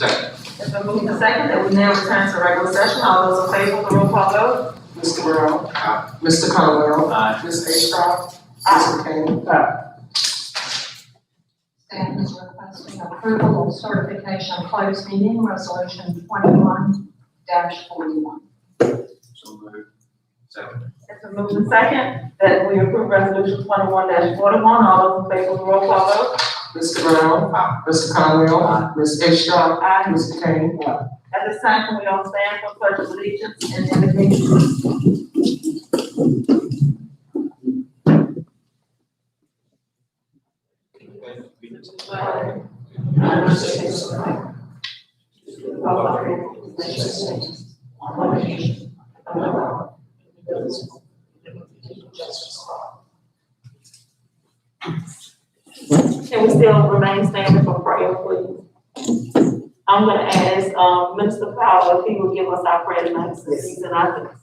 Second. It's been moved and second that we now return to regular session. All those in favor of the roll call vote? Mr. Brown. Aye. Mr. Conwell. Aye. Ms. Ashcroft. Mr. Kane. Staff is requesting approval of certification closed meeting resolution 21-41. So moved. Second. It's been moved and second that we approve resolution 21-41. All those in favor of the roll call vote? Mr. Brown. Aye. Mr. Conwell. Aye. Ms. Ashcroft. Aye. Mr. Kane. At this time, can we all stand for pledge of allegiance and invocation? Can we still remain standing for prayer, please? I'm gonna ask, Mr. Powell, if he will give us our prayer tonight, since he's in our.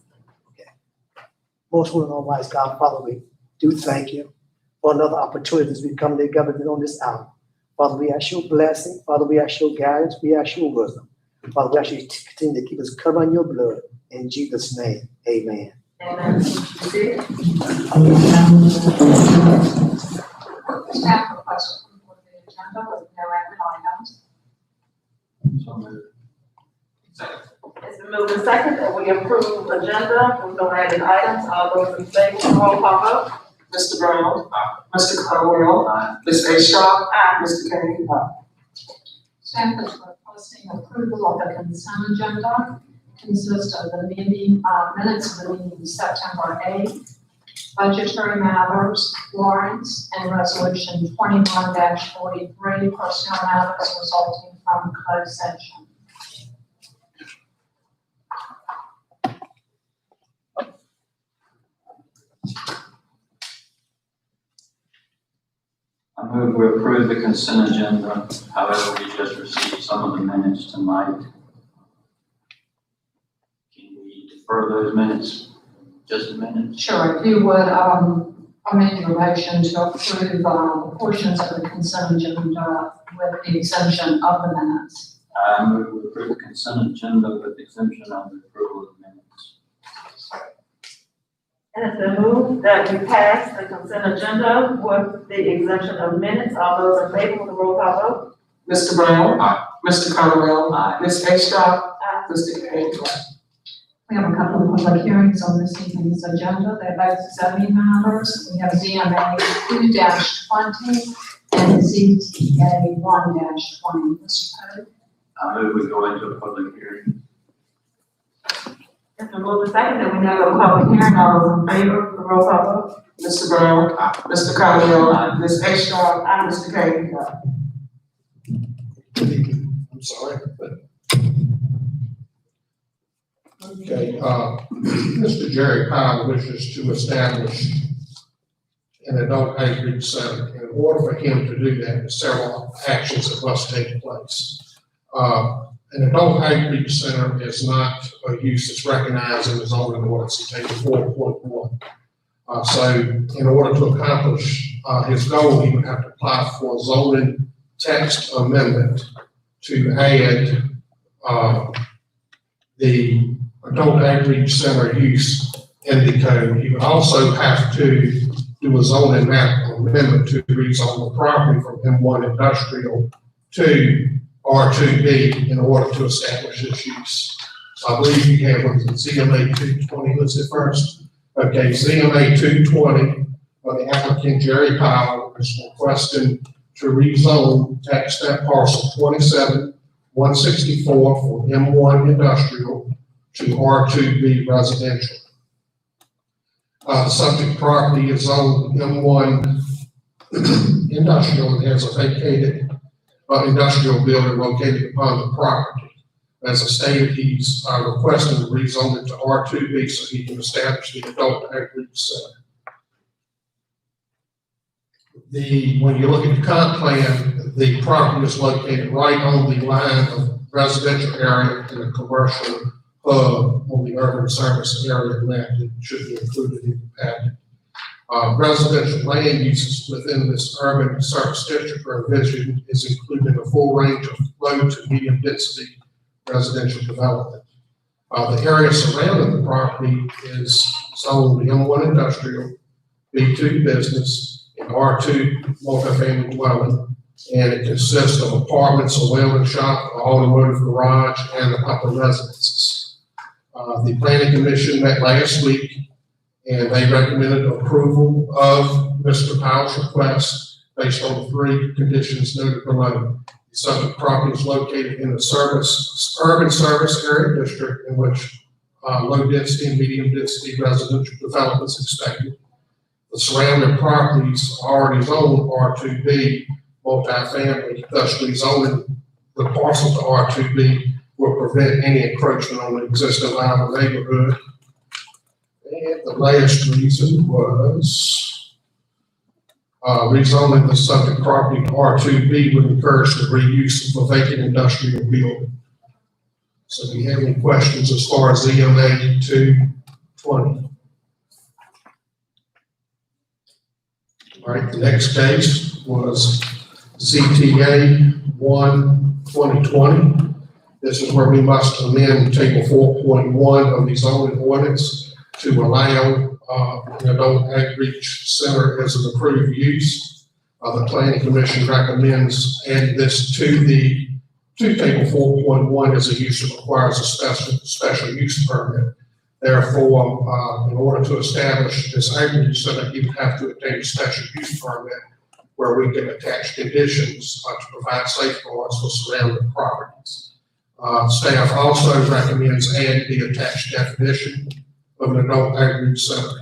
Most holy and all-wise God, Father, we do thank you for another opportunity as we come together on this hour. Father, we ask your blessing. Father, we ask your guidance. We ask your wisdom. Father, we ask you to continue to keep us covered in your blood. In Jesus' name, amen. Amen. Staff requests approval of the agenda with no action items. So moved. Second. It's been moved and second that we approve agenda with no added items. All those in favor, roll call vote? Mr. Brown. Aye. Mr. Conwell. Aye. Ms. Ashcroft. Aye. Mr. Kane. Staff is requesting approval of the consent agenda. Consists of the meeting, minutes of the meeting September 8th, budgetary matters, warrants, and resolution 21-43, personnel matters resulting from closed session. I move we approve the consent agenda. However, we just received some of the minutes tonight. Can we defer those minutes just a minute? Sure, if you would, amend your motion to approve, portions of the consent agenda with the exemption of the minutes. I move we approve the consent agenda with the exemption of the approval of the minutes. And it's been moved that we pass the consent agenda with the exemption of minutes. All those in favor of the roll call vote? Mr. Brown. Aye. Mr. Conwell. Aye. Ms. Ashcroft. Aye. Mr. Kane. We have a couple of public hearings on this evening's agenda. They're both zoning matters. We have ZMA 2-20 and ZTA 1-20. Mr. Code. I move we go into a public hearing. It's been moved and second that we now go to public hearing. All those in favor of the roll call vote? Mr. Brown. Aye. Mr. Conwell. Aye. Ms. Ashcroft. Mr. Kane. I'm sorry, but. Okay, Mr. Jerry Powell wishes to establish an adult outreach center. In order for him to do that, there's several actions that must take place. An adult outreach center is not a use that's recognized in the zoning ordinance, it's taken 4.1. So in order to accomplish his goal, he would have to apply for a zoning text amendment to add the adult outreach center use in the code. He would also have to do a zoning map amendment to rezone the property from M1 industrial to R2B in order to establish this use. So I believe you have, what is it, ZMA 220 listed first? Okay, ZMA 220, the applicant Jerry Powell is requesting to rezone tax that parcel 27-164 from M1 industrial to R2B residential. The subject property is on M1 industrial and has a vacated industrial building located upon the property. As I stated, he's requesting to rezone it to R2B so he can establish the adult outreach center. When you look at the comp plan, the property is located right on the line of residential area and a commercial hub on the urban service area map that should be included in the packet. Residential land uses within this urban service district are envisioned is including a full range of low to medium density residential development. The area surrounding the property is zoned M1 industrial, B2 business, and R2 multifamily dwelling, and it consists of apartments, a welding shop, an automotive garage, and upper residences. The planning commission met last week, and they recommended approval of Mr. Powell's request based on the 3 conditions noted below. The subject property is located in the urban service area district in which low density and medium density residential development is expected. The surrounding properties are already zoned R2B multifamily, thus rezoning the parcel to R2B will prevent any encroachment on the existing line of the neighborhood. And the last reason was rezoning the subject property to R2B would encourage the reuse of a vacant industrial building. So do you have any questions as far as EMA 220? All right, the next case was ZTA 1-2020. This is where we must amend table 4.1 of the zoning ordinance to allow an adult outreach center as an approved use. The planning commission recommends adding this to table 4.1 as a use that requires a special use permit. Therefore, in order to establish this outreach center, you would have to obtain a special use permit where we can attach conditions to provide safeguards for surrounding properties. Staff also recommends adding the attached definition of an adult outreach center.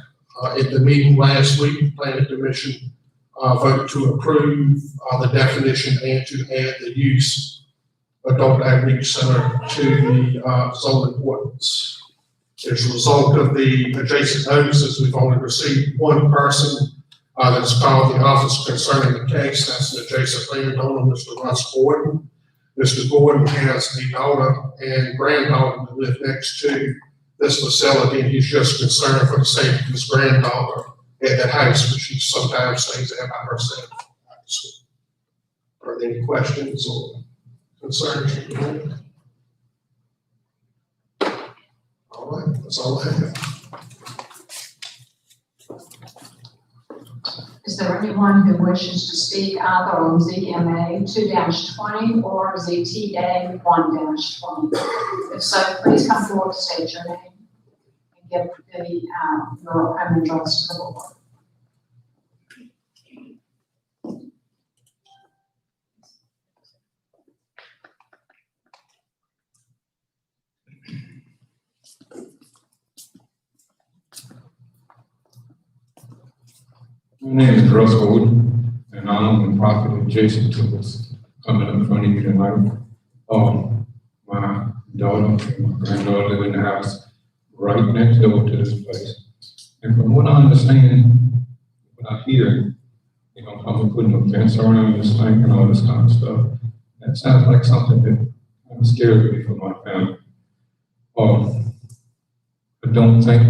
At the meeting last week, the planning commission voted to approve the definition and to add the use adult outreach center to the zoning ordinance. As a result of the adjacent notices, we've only received one person that's called the office concerning the case. That's an adjacent landowner, Mr. Russ Gordon. Mr. Gordon has a daughter and granddaughter that live next to this facility, and he's just concerned for the safety of his granddaughter at that house, which she sometimes stays at by herself. Are there any questions or concerns? All right, that's all I have. Is there anyone who wishes to speak either on ZMA 2-20 or ZTA 1-20? If so, please come forward, state your name, and give your home address to the board. My name is Russ Gordon, and I own the property adjacent to what's coming up in front of you tonight. My daughter and my granddaughter live in the house right next door to this place. And from what I understand, what I hear, they're gonna come and putting a fence around this thing and all this kind of stuff. That sounds like something that kind of scares me for my family. I don't think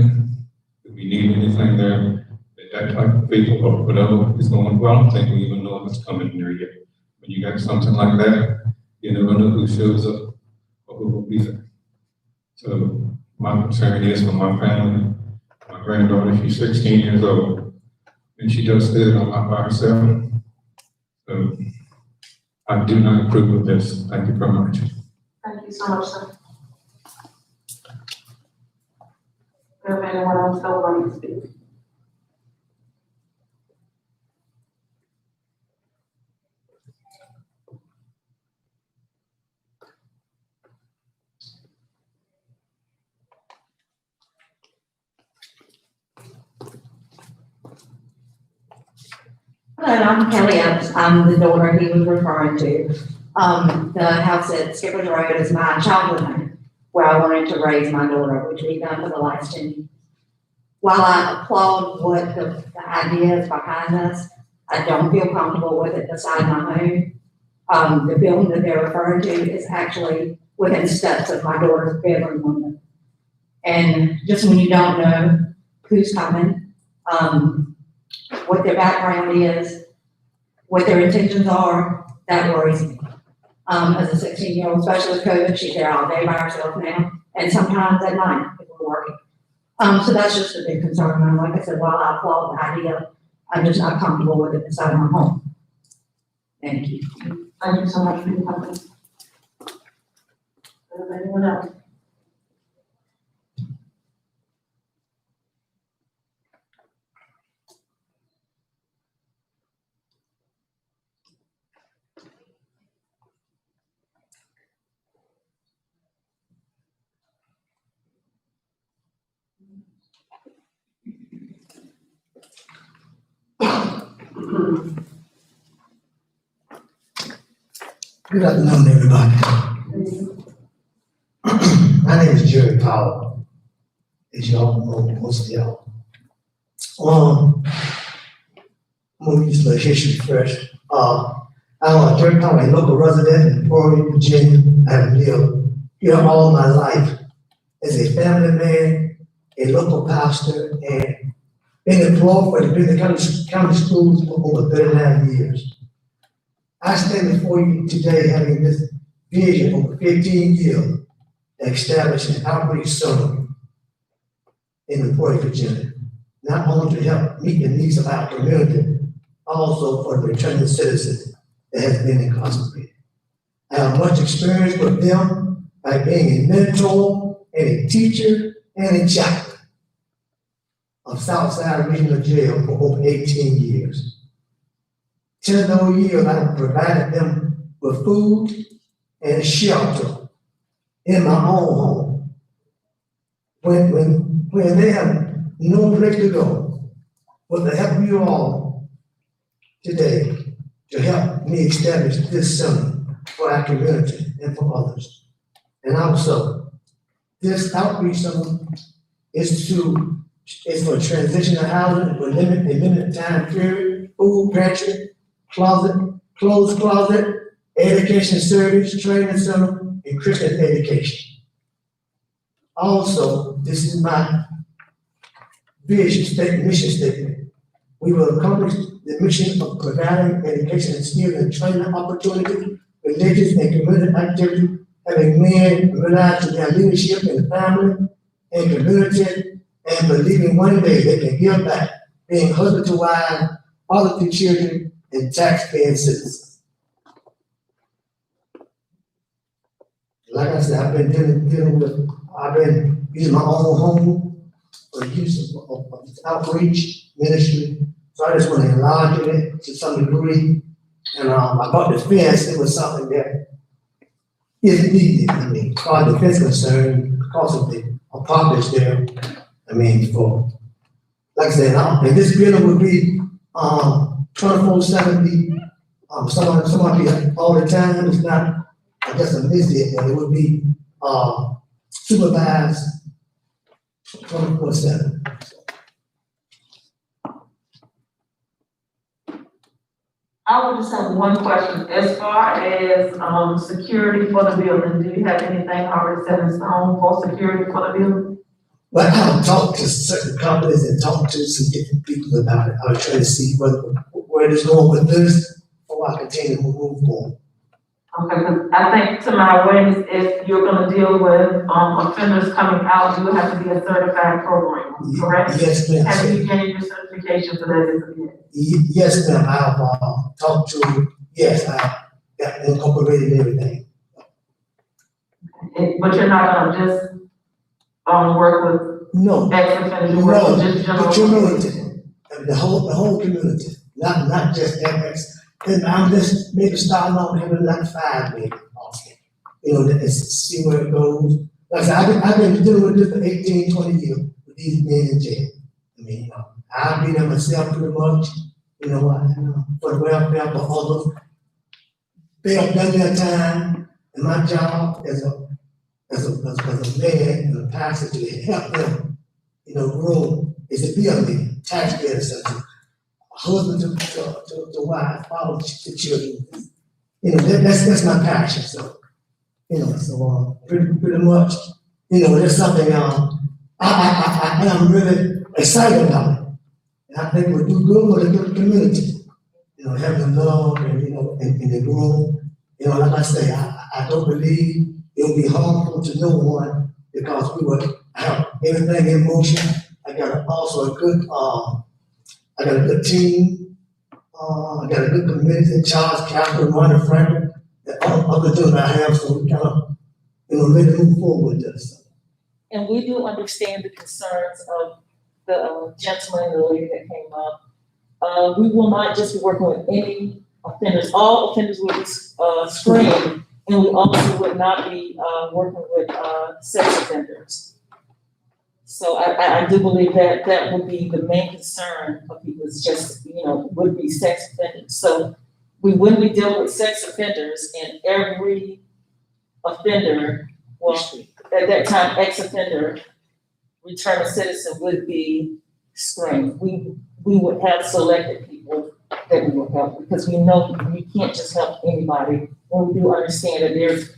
that we need anything there. That type of people or whatever is going, well, I don't think we even know if it's coming near yet. When you got something like that, you never know who shows up or who will be there. So my concern is for my family, my granddaughter, she's 16 years old, and she does live a lot by herself. So I do not approve of this. Thank you very much. Thank you so much, sir. If anyone else feel like to speak? Hello, I'm Kelly Epps. I'm the daughter he was referring to. The house at Skipper's Road is my childhood home, where I wanted to raise my daughter, which we've done for the last 10 years. While I applaud what the idea is behind this, I don't feel comfortable with it beside my home. The building that they're referring to is actually within steps of my daughter's bedroom window. And just when you don't know who's coming, what their background is, what their intentions are, that worries me. As a 16-year-old, especially with COVID, she's there all day by herself now, and sometimes at night if we're working. So that's just a big concern. And like I said, while I applaud the idea, I'm just not comfortable with it inside my home. Thank you. Thank you so much for your comment. Anyone else? Good afternoon, everybody. My name is Jerry Powell, as y'all know, most of y'all. I'm gonna use the history first. I'm Jerry Powell, a local resident in Florida, Virginia. I have lived here all my life as a family man, a local pastor, and been employed for the Greensville County Schools for over 39 years. I stand before you today having this vision over 15 years to establish an outreach center in Florida, Virginia, not only to help meet the needs of our community, also for the returning citizens that has been incarcerated. I have much experience with them by being a mentor and a teacher and a chaplain of Southside Regional Jail for over 18 years. 10 of those years, I have provided them with food and shelter in my own home. When they have no place to go, with the help of you all today to help me establish this center for our community and for others. And also, this outreach center is for transitional housing for a limited time period, food pantry, clothes closet, education service, training center, and Christian education. Also, this is my mission statement. We will accomplish the mission of providing education and skill and training opportunity, religious and community activity, having men realize to their leadership in the family and community, and believing one day they can give back, being husband to wife, father to children, and taxpaying citizens. Like I said, I've been using my own home for use of outreach ministry. So I just want to enlarge it to some degree. And I bought the fence. It was something that is needed. I mean, as far as the fence concerned, because of the apartments there. I mean, for, like I said, and this building would be 24/7. Somebody be all the time. It's not, I guess, a visit, and it would be supervised 24/7. I would just have one question. As far as security for the building, do you have anything already set in stone for security for the building? But I've talked to certain companies and talked to some different people about it. I was trying to see where it's going with this, or I continue to move forward. Okay, because I think to my awareness, if you're gonna deal with offenders coming out, you would have to be a certified programmer, correct? Yes, ma'am. Have you gained your certification for that as of yet? Yes, ma'am. I've talked to, yes, I got incorporated everything. But you're not gonna just work with No, ex-offenders, you work with just the general. community, the whole community, not just FX. And I'm just maybe starting off having like 5 maybe, okay. You know, and see where it goes. Like I said, I've been dealing with this for 18, 20 years with these men in jail. I mean, you know, I've been there myself pretty much, you know, for the welfare for others. They have done their time, and my job as a man and a pastor to help them, you know, grow is to be a man, taxpayer, something. Husband to wife, father to children. You know, that's my passion. So, you know, so pretty much, you know, there's something I am really excited about it. And I think we'll do good for the community. You know, having the love and, you know, and the growth. You know, like I say, I don't believe it'll be harmful to no one because we will have everything in motion. I got also a good, I got a good team. I got a good committee, Charles, Captain, Ronnie Franklin, and other things I have, so we kind of, you know, really move forward with this. And we do understand the concerns of the gentleman and the lady that came up. We will not just be working with any offenders. All offenders will be screened, and we also would not be working with sex offenders. So I do believe that that would be the main concern of people is just, you know, would be sex offenders. So we wouldn't be dealing with sex offenders, and every offender, well, at that time, ex-offender, returning citizen would be screened. We would have selected people that we would help because we know we can't just help anybody. And we do understand that there's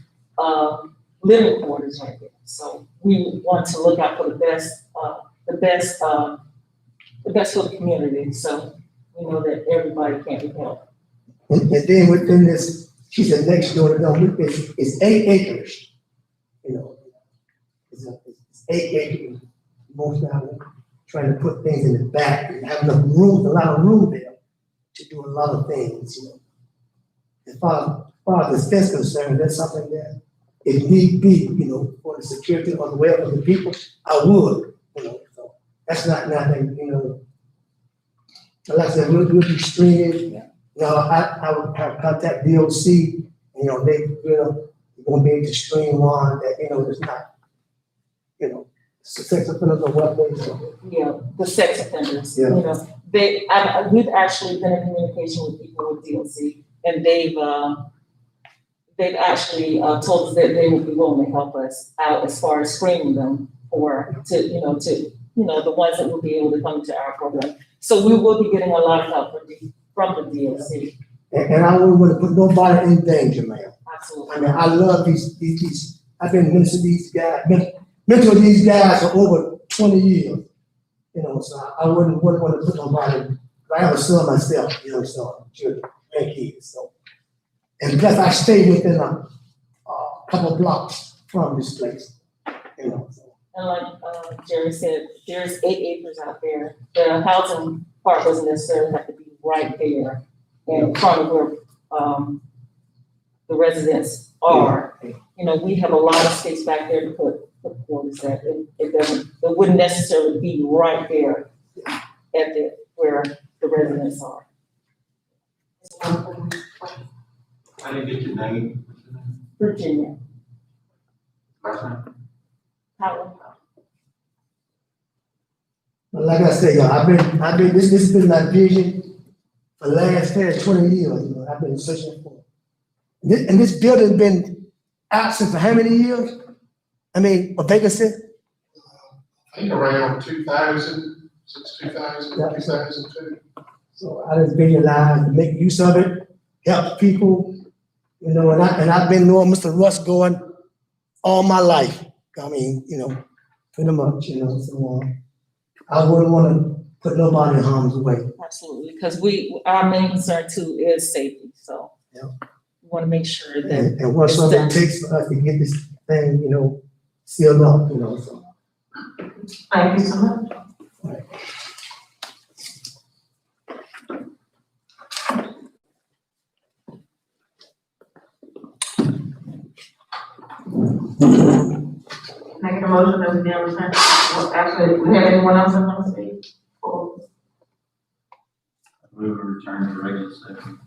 living quarters right there. So we want to look out for the best for the community. So we know that everybody can't be helped. And then within this, she said next door to them, it's 8 acres. You know, it's 8 acres. Most of them trying to put things in the back and have enough room, a lot of room there to do a lot of things, you know. As far as the fence concerned, that's something that if need be, you know, for the security or the welfare of the people, I would, you know. So that's not nothing, you know. Like I said, we'll be streaming. You know, I would have contact DOC, you know, they will won't be able to stream one that, you know, it's not, you know, sex offenders or weapons. Yeah, the sex offenders, Yeah. you know, we've actually been in communication with people with DOC, and they've actually told us that they would be willing to help us out as far as screening them to the ones that will be able to come to our program. So we will be getting a lot of help from the DOC. And I wouldn't want to put nobody in danger, man. Absolutely. I mean, I love these, I've been mentoring these guys, mentoring these guys for over 20 years. You know, so I wouldn't want to put nobody, I have a son myself, you know, so children and kids, so. And plus I stay within a couple blocks from this place, you know, so. And like Jerry said, there's 8 acres out there. The housing part doesn't necessarily have to be right there in front of where the residents are. You know, we have a lot of space back there to put quarters at. It wouldn't necessarily be right there at where the residents are. I didn't get your name. Virginia. Last name? Howard. But like I said, y'all, this has been my vision for the last 20 years, you know, I've been searching for. And this building been absent for how many years? I mean, a vacancy? I think around 2000, since 2000, Yeah. 2002. So I just visualize to make use of it, help people, you know, and I've been knowing Mr. Russ going all my life. I mean, you know, pretty much, you know, so I wouldn't want to put nobody in harm's way. Absolutely, because our main concern too is safety, so. Yeah. We want to make sure that. And whatsoever it takes for us to get this thing, you know, sealed up, you know, so. Thank you so much. Right. Making a motion that we now return. Well, actually, we have anyone else that wants to speak? Or- We will return to regular session.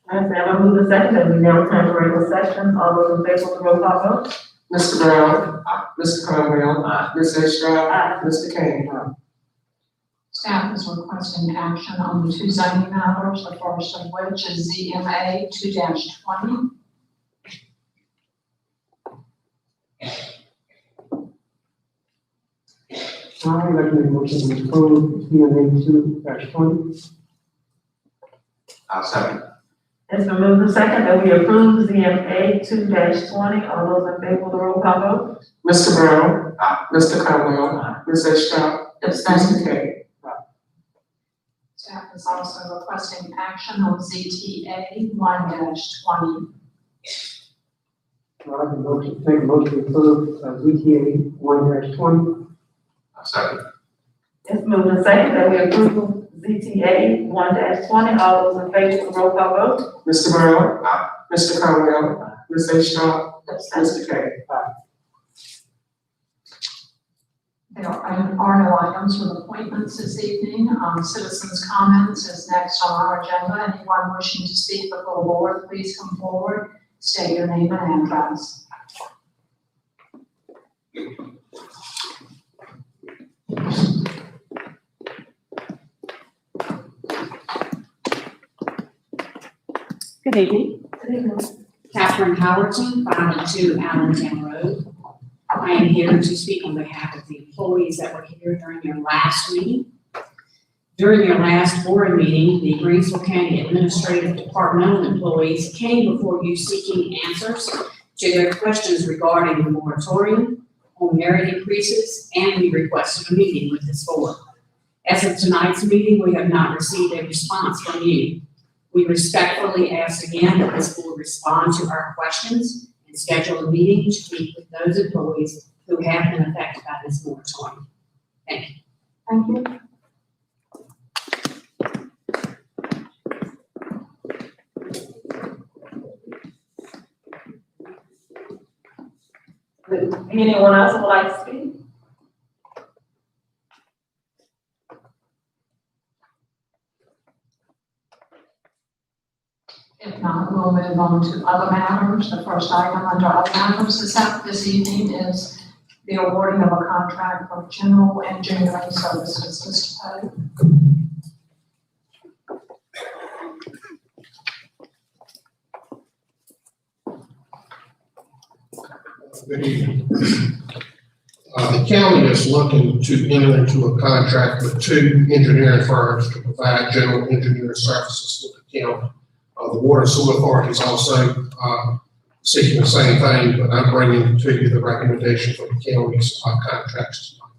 I move the second that we now return to regular session. All those in favor of the roll call vote? Mr. Brown. Mr. Conwell. Aye. Ms. Estrada. Aye. Mr. Kane. Staff is requesting action on the 2 zoning matters, the first of which is ZMA 2-20. I recommend a motion to approve ZMA 2-20. I'll second. It's been moved and second that we approve ZMA 2-20. All those in favor of the roll call vote? Mr. Brown. Aye. Mr. Conwell. Ms. Estrada. Abstain. Mr. Kane. Staff is also requesting action on ZTA 1-20. I'd like to make a motion to approve, ZTA 1-20. Second. It's moved and second that we approve ZTA 1-20. All those in favor, roll call vote. Mr. Brown? Mr. Conwell? Ms. Ashaw? Mr. K? There are no items with appointments this evening. Citizens' comments is next on our agenda. Anyone wishing to speak before the board, please come forward, state your name and address. Good evening. Catherine Howerton, 502 Allentown Road. I am here to speak on behalf of the employees that were here during your last meeting. During your last board meeting, the Greensville County Administrative Departmental employees came before you seeking answers to their questions regarding the moratorium on merit increases, and we requested a meeting with this board. As of tonight's meeting, we have not received a response from you. We respectfully ask again that this board respond to our questions and schedule a meeting to meet with those employees who have been affected by this moratorium. Thank you. Thank you. Anyone else would like to speak? If not, we'll move on to other matters. The first item under other matters this evening is the awarding of a contract for general engineering services. Mr. Poe. Good evening. The county is looking to enter into a contract with 2 engineering firms to provide general engineering services for the county. The Water and Sewer Authority is also seeking the same thing, but I'm bringing to you the recommendation for the county's contracts tonight.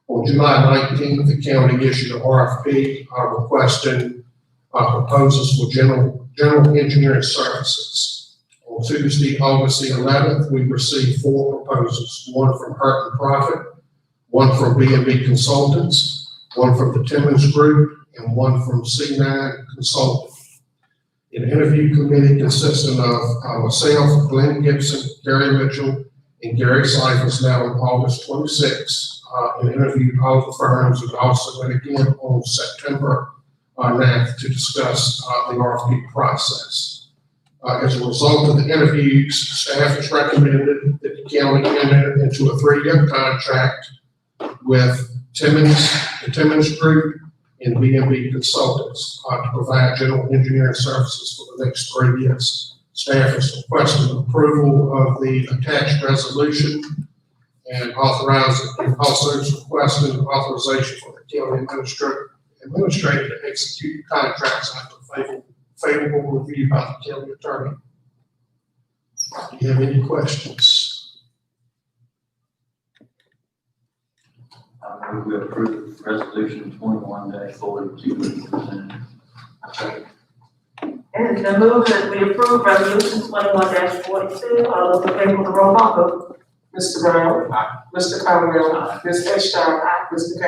On July 19th, the county issued an RFP requesting proposals for general engineering services. On Tuesday, August the 11th, we received 4 proposals, one from Hurt and Profit, one from B&B Consultants, one from the Timmons Group, and one from C9 Consulting. An interview committee consisting of myself, Glenn Gibson, Gary Mitchell, and Gary Cyphers met on August 26th and interviewed all the firms, and also met again on September 9th to discuss the RFP process. As a result of the interviews, staff has recommended that the county enter into a 3-year contract with the Timmons Group and B&B Consultants to provide general engineering services for the next 3 years. Staff is requesting approval of the attached resolution and also is requesting authorization for the county administrator to execute contracts after favorable review by the county attorney. Do you have any questions? I move we approve resolution 21-42 presented. It has been moved that we approve resolution 21-42. All those in favor, roll call vote. Mr. Brown? Mr. Conwell? Ms. Ashaw? Mr. K?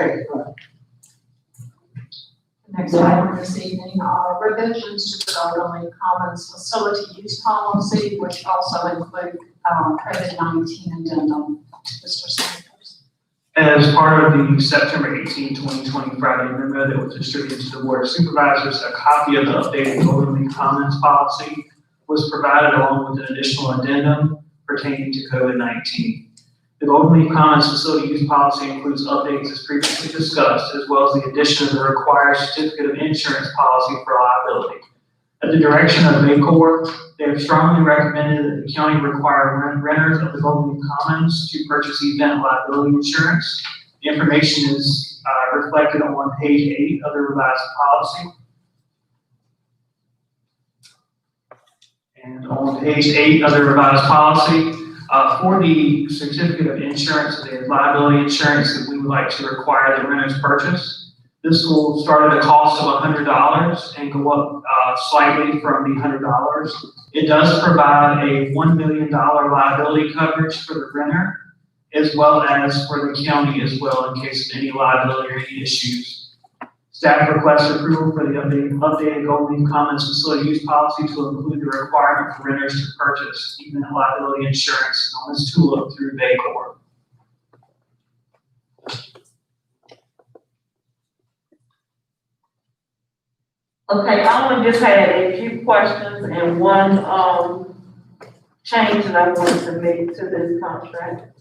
Next item this evening are revisions to the Elderly Commons Facility Use Policy, which also include COVID-19 addendum. Mr. Sanders. As part of the September 18, 2020 Friday memo that was distributed to the Board of Supervisors, a copy of the updated Elderly Commons policy was provided along with an additional addendum pertaining to COVID-19. The Elderly Commons Facility Use Policy includes updates as previously discussed, as well as the addition of the required certificate of insurance policy for liability. At the direction of MACOR, they have strongly recommended that the county require renters of the Elderly Commons to purchase event liability insurance. The information is reflected on page 8 of the revised policy. And on page 8 of the revised policy, for the certificate of insurance, the liability insurance that we would like to require the renters purchase, This will start at a cost of $100 and go up slightly from the $100. It does provide a $1 million liability coverage for the renter, as well as for the county as well, in case of any liability or any issues. Staff requests approval for the updated Gold Leaf Commons facility use policy to include the requirement for renters to purchase even liability insurance known as TULIP through VACOR. Okay, I only just had a few questions and one, change that I wanted to make to this contract.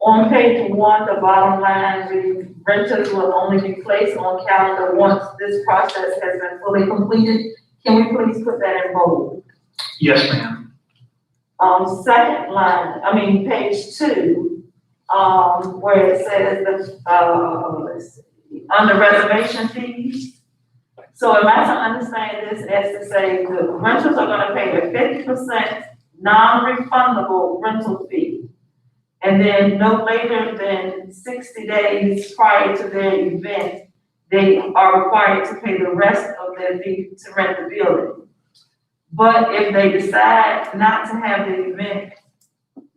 On page 1, the bottom line reads, renters will only be placed on calendar once this process has been fully completed. Can we please put that in bold? Yes, ma'am. Second line, page 2, where it says let's see, under reservation fees. So am I to understand this as to say the renters are gonna pay a 50% non-refundable rental fee? And then no later than 60 days prior to their event, they are required to pay the rest of their fee to rent the building. But if they decide not to have the event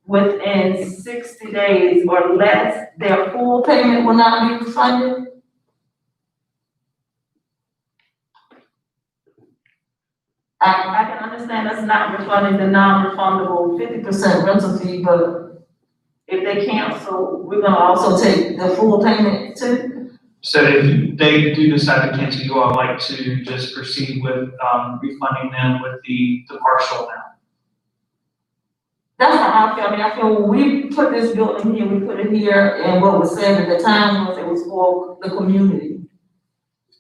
within 60 days or less, their full payment will not be refunded? I can understand us not refunding the non-refundable 50% rental fee, but if they cancel, we're gonna also take the full payment too? So if they do decide to cancel, you all like to just proceed with refunding them with the partial amount? That's how I feel. I feel when we put this building here, we put it here, and what was said at the time was it was for the community.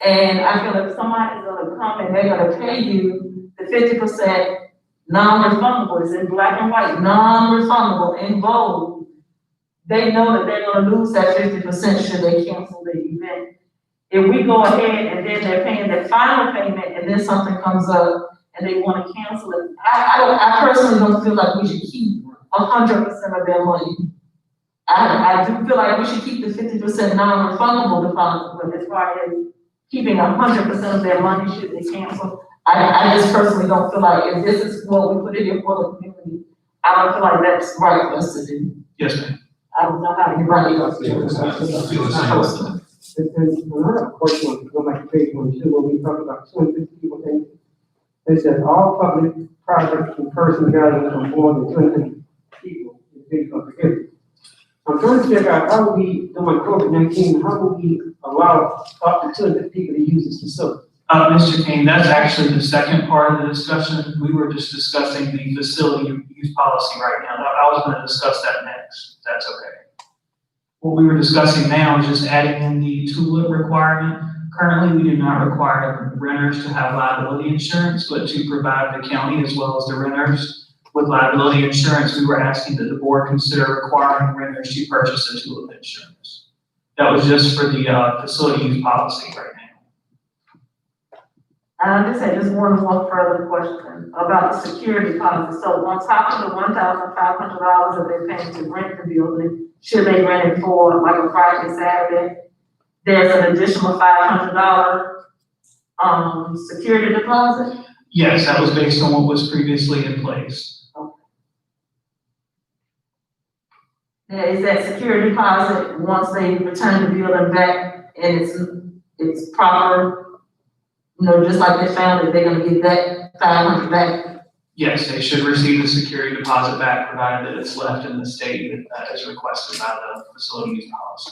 And I feel if somebody's gonna come and they're gonna pay you the 50% non-refundable, it's in black and white, non-refundable in bold, they know that they're gonna lose that 50% should they cancel the event. If we go ahead and then they're paying their final payment and then something comes up and they wanna cancel it, I personally don't feel like we should keep 100% of their money. I do feel like we should keep the 50% non-refundable deposit, but as far as keeping 100% of their money should they cancel, I just personally don't feel like if this is what we put it in for the community, I don't feel like that's right for us to do. Yes, ma'am. I don't know how anybody else feels. And another question, go back to page 22, where we talk about 250 people things. It says all public, private, and personal gatherings of more than 250 people is being prohibited. I'm trying to figure out how we, during COVID-19, how would we allow up to 250 people to use this facility? Mr. King, that's actually the second part of the discussion. We were just discussing the facility use policy right now. I was gonna discuss that next, if that's okay. What we were discussing now is just adding in the TULIP requirement. Currently, we do not require renters to have liability insurance, but to provide the county as well as the renters with liability insurance, we were asking that the board consider requiring renters to purchase a TULIP insurance. That was just for the facility use policy right now. I just had one further question about the security deposit. So on top of the $1,500 that they're paying to rent the building, should they rent it for like a Friday, Saturday, there's an additional $500 security deposit? Yes, that was based on what was previously in place. Now, is that security deposit, once they return the building back and it's proper, just like they found it, they're gonna get that $500 back? Yes, they should receive the security deposit back, provided that it's left in the state as requested by the facility use policy.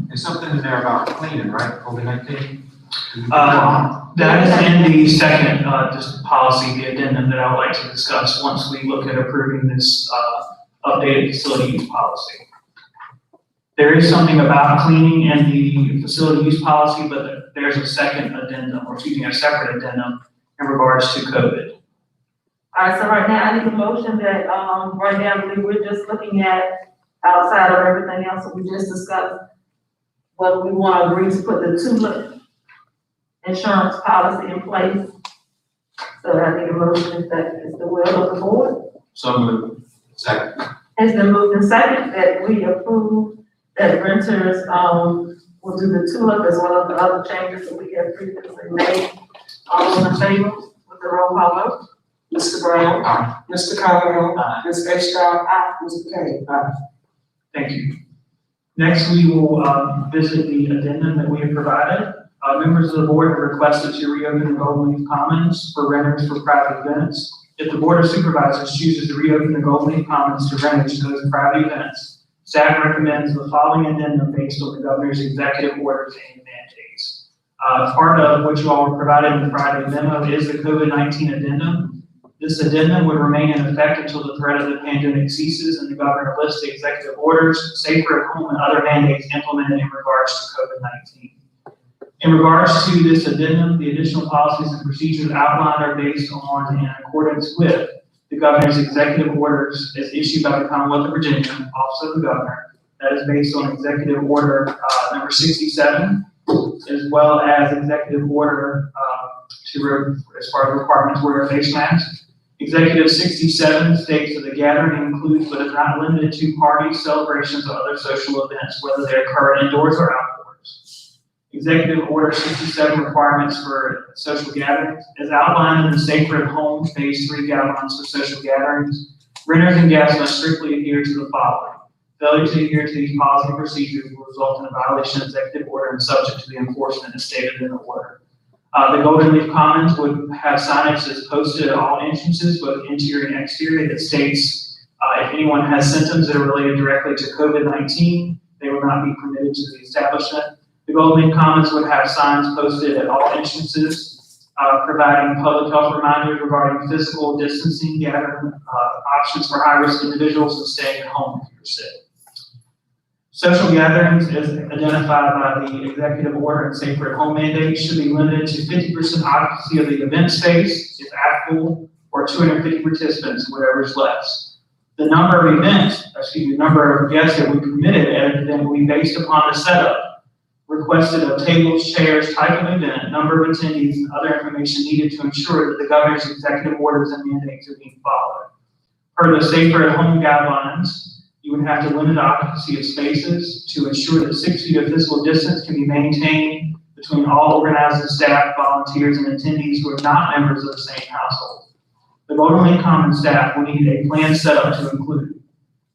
There's something in there about cleaning, right, COVID-19? That is in the second, just policy, the addendum that I would like to discuss once we look at approving this, updated facility use policy. There is something about cleaning in the facility use policy, but there's a second addendum, or excuse me, a separate addendum in regards to COVID. All right, so right now I need a motion that, right now, I believe we're just looking at outside of everything else that we just discussed, whether we want to agree to put the TULIP insurance policy in place. So I need a motion if that is the will of the board. So moved. Second. It's been moved and second that we approve that renters, will do the tulip as well as the other changes that we have previously made. All in favor with the roll call vote? Mr. Brown. Aye. Mr. Cottrell. Aye. Ms. Frenchco. Mr. Kane. Thank you. Next, we will visit the addendum that we have provided. Members of the board have requested to reopen the Golden Leaf Commons for renters for private events. If the Board of Supervisors chooses to reopen the Golden Leaf Commons to renters for those private events, staff recommends the following addendum based on the governor's executive orders and mandates. Part of what you all were provided in the Friday memo is the COVID-19 addendum. This addendum would remain in effect until the threat of the pandemic ceases and the governor lifts the executive orders, safer at home, and other mandates implemented in regards to COVID-19. In regards to this addendum, the additional policies and procedures outlined are based on and in accordance with the governor's executive orders as issued by the Commonwealth of Virginia, Office of the Governor. That is based on Executive Order number 67, as well as Executive Order as far as requirements to wear a face mask. Executive 67 states that the gathering includes but is not limited to parties, celebrations, or other social events, whether they occur indoors or outdoors. Executive Order 67 requirements for social gatherings is outlined in the Sacred Home Phase 3 guidelines for social gatherings. Renters and guests must strictly adhere to the following. Failure to adhere to these policy procedures will result in a violation of executive order and subject to the enforcement as stated in the order. The Golden Leaf Commons would have signage that's posted at all entrances, both interior and exterior, that states if anyone has symptoms that are related directly to COVID-19, they will not be permitted to the establishment. The Golden Leaf Commons would have signs posted at all entrances, providing public health reminders regarding physical distancing, gathering options for high-risk individuals, and staying at home if you're sick. Social gatherings, as identified by the executive order and safer at home mandate, should be limited to 50% occupancy of the event space, if applicable, or 250 participants, whatever is less. The number of number of guests that we permitted at an event will be based upon the setup requested of tables, chairs, type of event, number of attendees, and other information needed to ensure that the governor's executive orders and mandates are being followed. Per the safer at home guidelines, you would have to limit the occupancy of spaces to ensure that 6 feet of physical distance can be maintained between all organizing staff, volunteers, and attendees who are not members of the same household. The Golden Leaf Commons staff will need a plan set up to include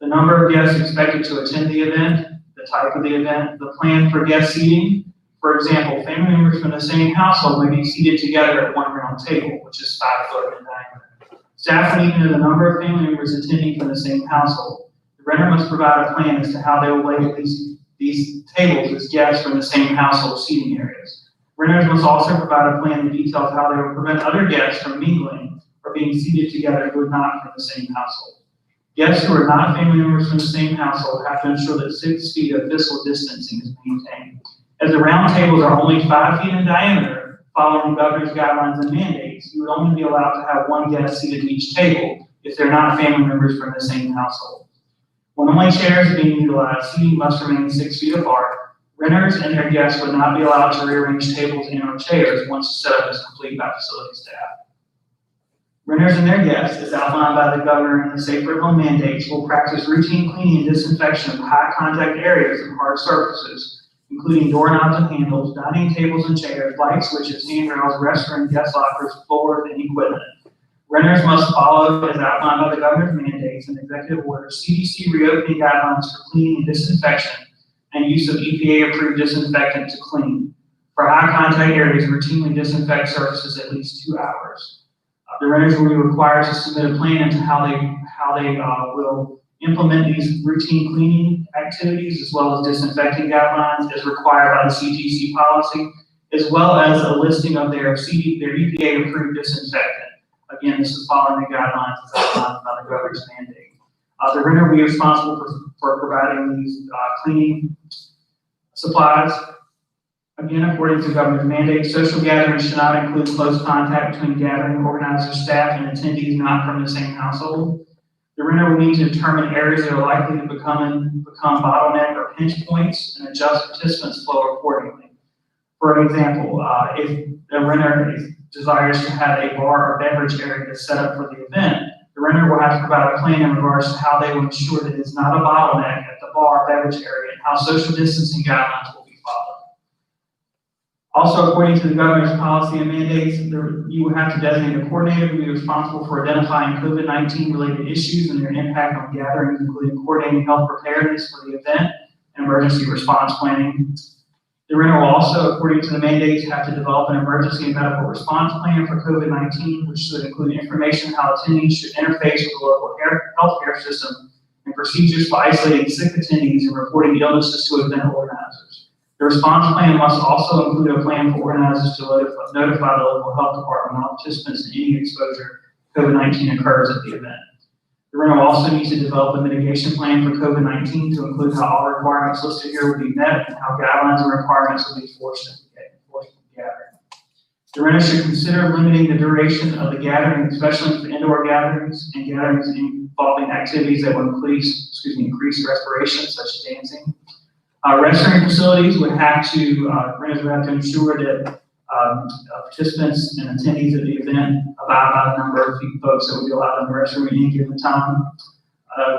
the number of guests expected to attend the event, the type of the event, the plan for guest seating. For example, family members from the same household may be seated together at one round table, which is 5 foot in diameter. Staff will need to know the number of family members attending from the same household. The renter must provide a plan as to how they will label these tables as guests from the same household seating areas. Renters must also provide a plan that details how they will prevent other guests from mingling or being seated together who are not from the same household. Guests who are not family members from the same household have to ensure that 6 feet of physical distancing is maintained. As the round tables are only 5 feet in diameter, following the governor's guidelines and mandates, you would only be allowed to have one guest seated at each table if they're not family members from the same household. When only chairs are being utilized, seating must remain 6 feet apart. Renters and their guests would not be allowed to rearrange tables and or chairs once the setup is complete by facility staff. Renters and their guests, as outlined by the governor and the safer at home mandates, will practice routine cleaning and disinfection of high contact areas and hard surfaces, including doorknobs and handles, dining tables and chairs, light switches, handrails, restroom, guest lockers, floors, and equipment. Renters must follow, as outlined by the governor's mandates and executive orders, CDC reopening guidelines for cleaning and disinfection and use of EPA-approved disinfectant to clean. For high-contact areas, routinely disinfect surfaces at least 2 hours. The renters will be required to submit a plan into how they will implement these routine cleaning activities as well as disinfecting guidelines as required by the CDC policy, as well as a listing of their EPA-approved disinfectant. Again, this is following the guidelines as outlined by the governor's mandate. The renter will be responsible for providing these cleaning supplies. Again, according to the governor's mandate, social gatherings should not include close contact between gathering organizer staff and attendees not from the same household. The renter will need to determine areas that are likely to become bottleneck or pinch points and adjust participants' flow accordingly. For example, if the renter desires to have a bar or beverage area set up for the event, the renter will have to provide a plan in regards to how they will ensure that it's not a bottleneck at the bar or beverage area and how social distancing guidelines will be followed. Also, according to the governor's policy and mandates, you will have to designate a coordinator who will be responsible for identifying COVID-19 related issues and their impact on gatherings, including coordinating health preparedness for the event and emergency response planning. The renter will also, according to the mandates, have to develop an emergency and medical response plan for COVID-19, which should include information on how attendees should interface with the local healthcare system and procedures for isolating sick attendees and reporting illnesses to event organizers. The response plan must also include a plan for organizers to notify the local health department when all participants in any exposure to COVID-19 occurs at the event. The renter will also need to develop a mitigation plan for COVID-19 to include how all requirements listed here will be met and how guidelines and requirements will be enforced at the gathering. The renter should consider limiting the duration of the gathering, especially for indoor gatherings and gatherings involving activities that will increase respiration, such as dancing. Restroom facilities would have to, renters would have to ensure that participants and attendees at the event abide by the number of folks that will be allowed in the restroom at any given time.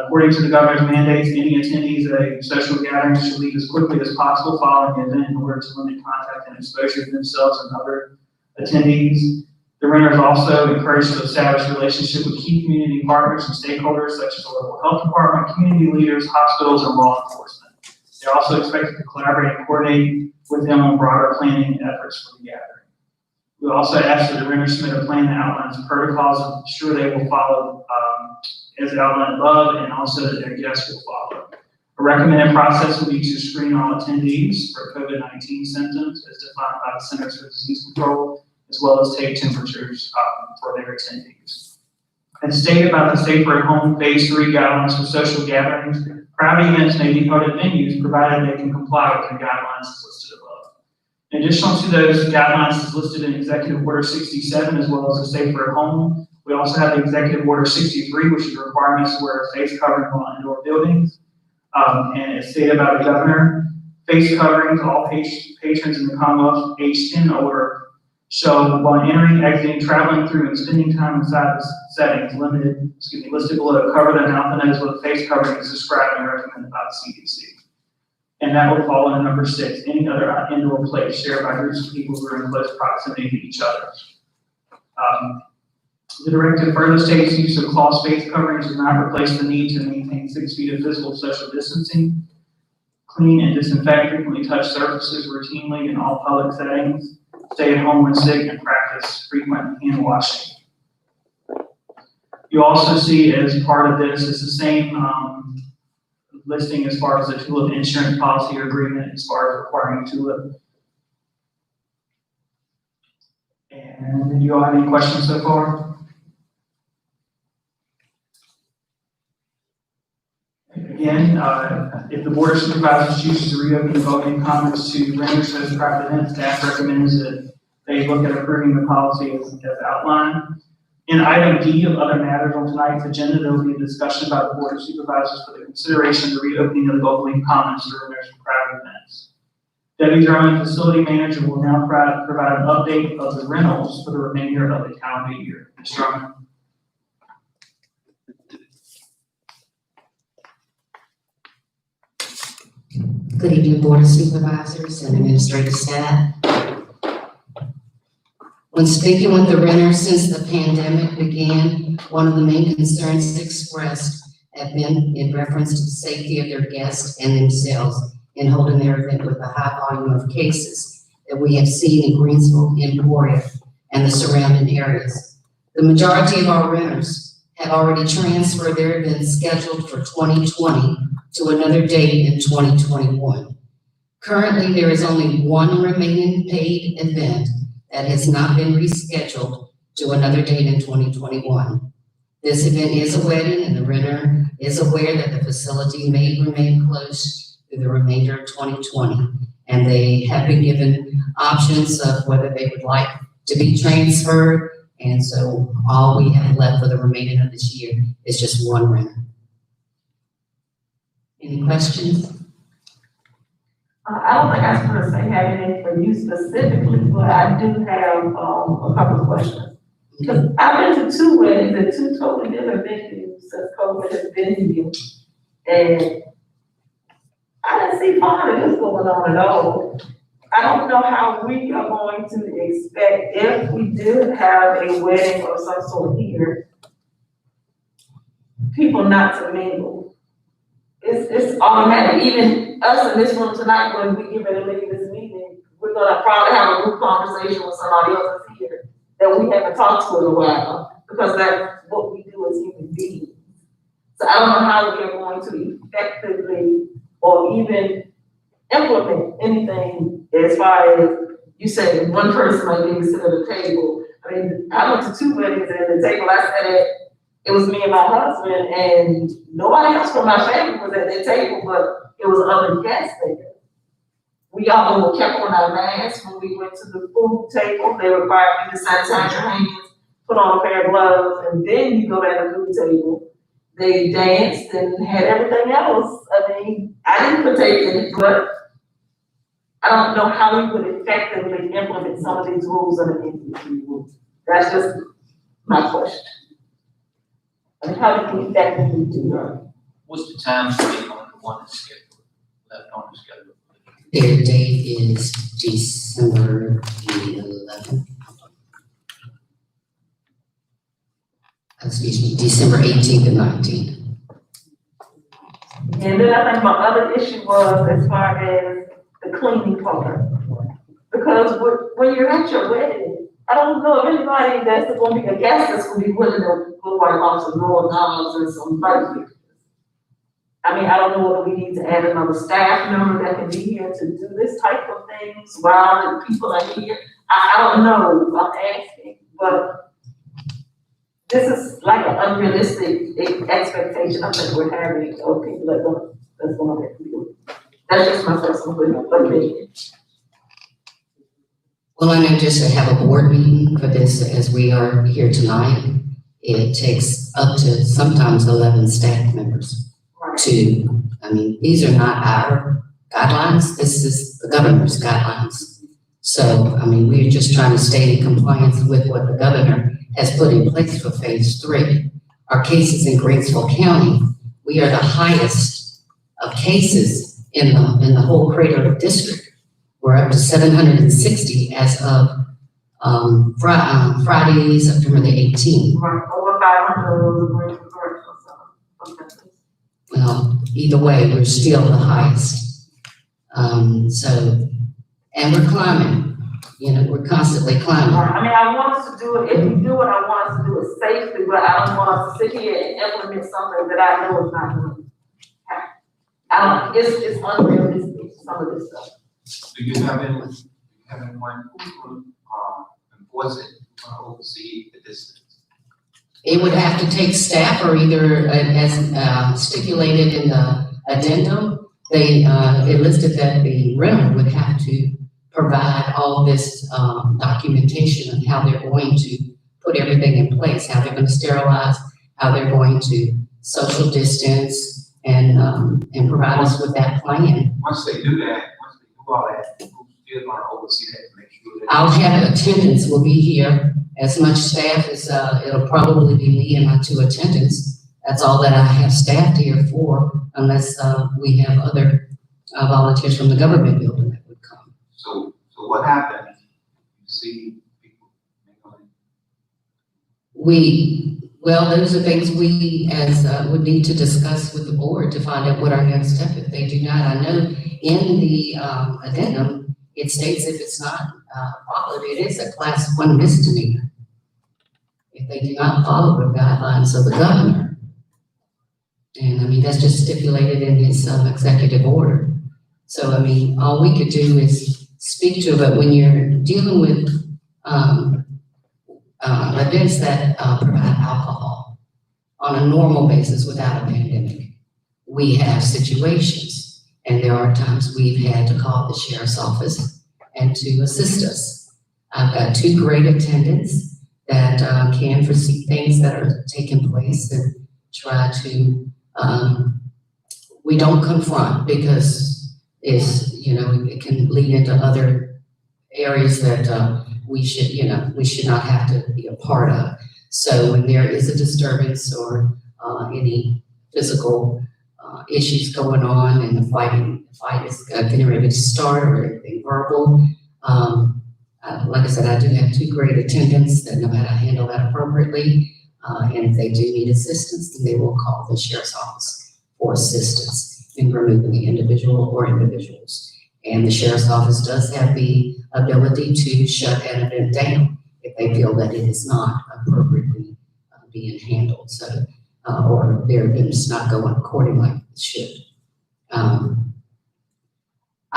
According to the governor's mandates, any attendees at a social gathering should leave as quickly as possible following the event in order to limit contact and exposure to themselves and other attendees. The renter is also encouraged to establish a relationship with key community partners and stakeholders such as the local health department, community leaders, hospitals, and law enforcement. They're also expected to collaborate and coordinate with them on broader planning efforts for the gathering. We also ask that the renter submit a plan that outlines protocols and ensure they will follow as outlined above, and also that their guests will follow. A recommended process would be to screen all attendees for COVID-19 symptoms as defined by the Centers for Disease Control, as well as take temperatures for their attendees. As stated by the Safer at Home Phase 3 guidelines for social gatherings, private events may be held at venues provided they can comply with the guidelines as listed above. In addition to those guidelines as listed in Executive Order 67, as well as the Safer at Home, we also have the Executive Order 63, which is requirements to wear a face covering while indoor buildings. And as stated by the governor, face coverings, all patrons in the Commonwealth age 10 or older shall, while entering, exiting, traveling through, and spending time inside the settings listed below, cover their mouth and nose with a face covering as described and recommended by the CDC. And that would fall under number 6, any other indoor place shared by groups of people who are in close proximity to each other. The directive further states use of cloth face coverings does not replace the need to maintain 6 feet of physical social distancing, clean and disinfect frequently touch surfaces routinely in all public settings, stay at home when sick, and practice frequent hand washing. You also see as part of this is the same listing as far as the TULIP insurance policy or agreement as far as requiring TULIP. And do you all have any questions so far? Again, if the Board of Supervisors chooses to reopen the voting comments to renters for this private event, staff recommends that they look at approving the policy as outlined. In item D of other matters on tonight's agenda, there will be a discussion by the Board of Supervisors for the consideration of the reopening of the voting comments to renters for private events. Debbie Drummond, facility manager, will now provide an update of the rentals for the remainder of the calendar year. Ms. Drummond. Good evening, Board of Supervisors and administrative staff. When speaking with the renters since the pandemic began, one of the main concerns expressed have been in reference to the safety of their guests and themselves in holding their event with the high volume of cases that we have seen in Greensville, Emporia, and the surrounding areas. The majority of our renters have already transferred their events scheduled for 2020 to another date in 2021. Currently, there is only one remaining paid event that has not been rescheduled to another date in 2021. This event is a wedding, and the renter is aware that the facility may remain closed through the remainder of 2020, and they have been given options of whether they would like to be transferred, and so all we have left for the remainder of this year is just one renter. Any questions? I don't think I was gonna say have anything for you specifically, but I do have, a couple of questions. Because I've been to 2 weddings and 2 totally different venues since COVID has been here. And I didn't see part of this going on at all. I don't know how we are going to expect if we do have a wedding or some sort here, people not to mingle. It's automatic, even us in this room tonight, when we get ready to leave this meeting, we're gonna probably have a group conversation with somebody else that's here that we haven't talked to in a while, because that's what we do as human beings. So I don't know how we are going to effectively or even implement anything as far as you say one person might be sitting at the table. I mean, I went to 2 weddings and the table I sat at, it was me and my husband, and nobody else from my family was at that table, but it was other guests there. We all were kept on our masks when we went to the food table. They required you to sanitize your hands, put on a pair of gloves, and then you go to the food table. They danced and had everything else. I mean, I didn't partake in it, but I don't know how we would effectively implement some of these rules in an industry. That's just my question. And how do we effectively do that? What's the time frame on the one that's scheduled, left on the schedule? Their date is December 11th. Excuse me, December 18th and 19th. And then I think my other issue was as far as the cleaning part. Because when you're at your wedding, I don't know if anybody that's gonna be a guest that's gonna be willing to go right off some doorknobs and some light fixtures. I mean, I don't know whether we need to add another staff member that can be here to do this type of things while the people are here. I don't know, I'm asking, but this is like an unrealistic expectation I think we're having of people that's gonna have to do it. That's just my personal opinion. Well, I know just to have a board meeting for this, as we are here tonight, it takes up to sometimes 11 staff members to, I mean, these are not our guidelines, this is the governor's guidelines. So, I mean, we're just trying to stay in compliance with what the governor has put in place for phase 3. Our cases in Greensville County, we are the highest of cases in the whole Crater district. We're up to 760 as of Friday, September the 18th. Right, over 500 Well, either way, we're still the highest. So, and we're climbing, you know, we're constantly climbing. I mean, I want us to do it, if we do it, I want us to do it safely, but I don't want us to sit here and implement something that I know is not going to happen. It's unrealistic, some of this stuff. Do you have anyone who will enforce it, oversee the distance? It would have to take staff, or either as stipulated in the addendum, it listed that the renter would have to provide all this documentation on how they're going to put everything in place, how they're going to sterilize, how they're going to social distance, and provide us with that plan. Once they do that, once they do all that, who's still going to oversee that to make sure that? I'll have attendants will be here, as much staff as, it'll probably be me and my 2 attendants. That's all that I have staffed here for, unless we have other volunteers from the government building that would come. So what happens? You see people Well, those are things we would need to discuss with the board to find out what our next step if they do not. I know in the addendum, it states if it's not followed, it is a class 1 misdemeanor. If they do not follow the guidelines of the governor. And I mean, that's just stipulated in his executive order. So, I mean, all we could do is speak to it, but when you're dealing with events that provide alcohol on a normal basis without a pandemic, we have situations. And there are times we've had to call the sheriff's office and to assist us. I've got 2 great attendants that can foresee things that are taking place and try to, we don't confront because is, it can lead into other areas that, we should not have to be a part of. So when there is a disturbance or, any physical, issues going on and the fight is getting ready to start or anything verbal, like I said, I do have 2 great attendants that know how to handle that appropriately. And if they do need assistance, then they will call the sheriff's office for assistance in removing the individual or individuals. And the sheriff's office does have the ability to shut an event down if they feel that it is not appropriately being handled. So, or their event is not going according like it should. I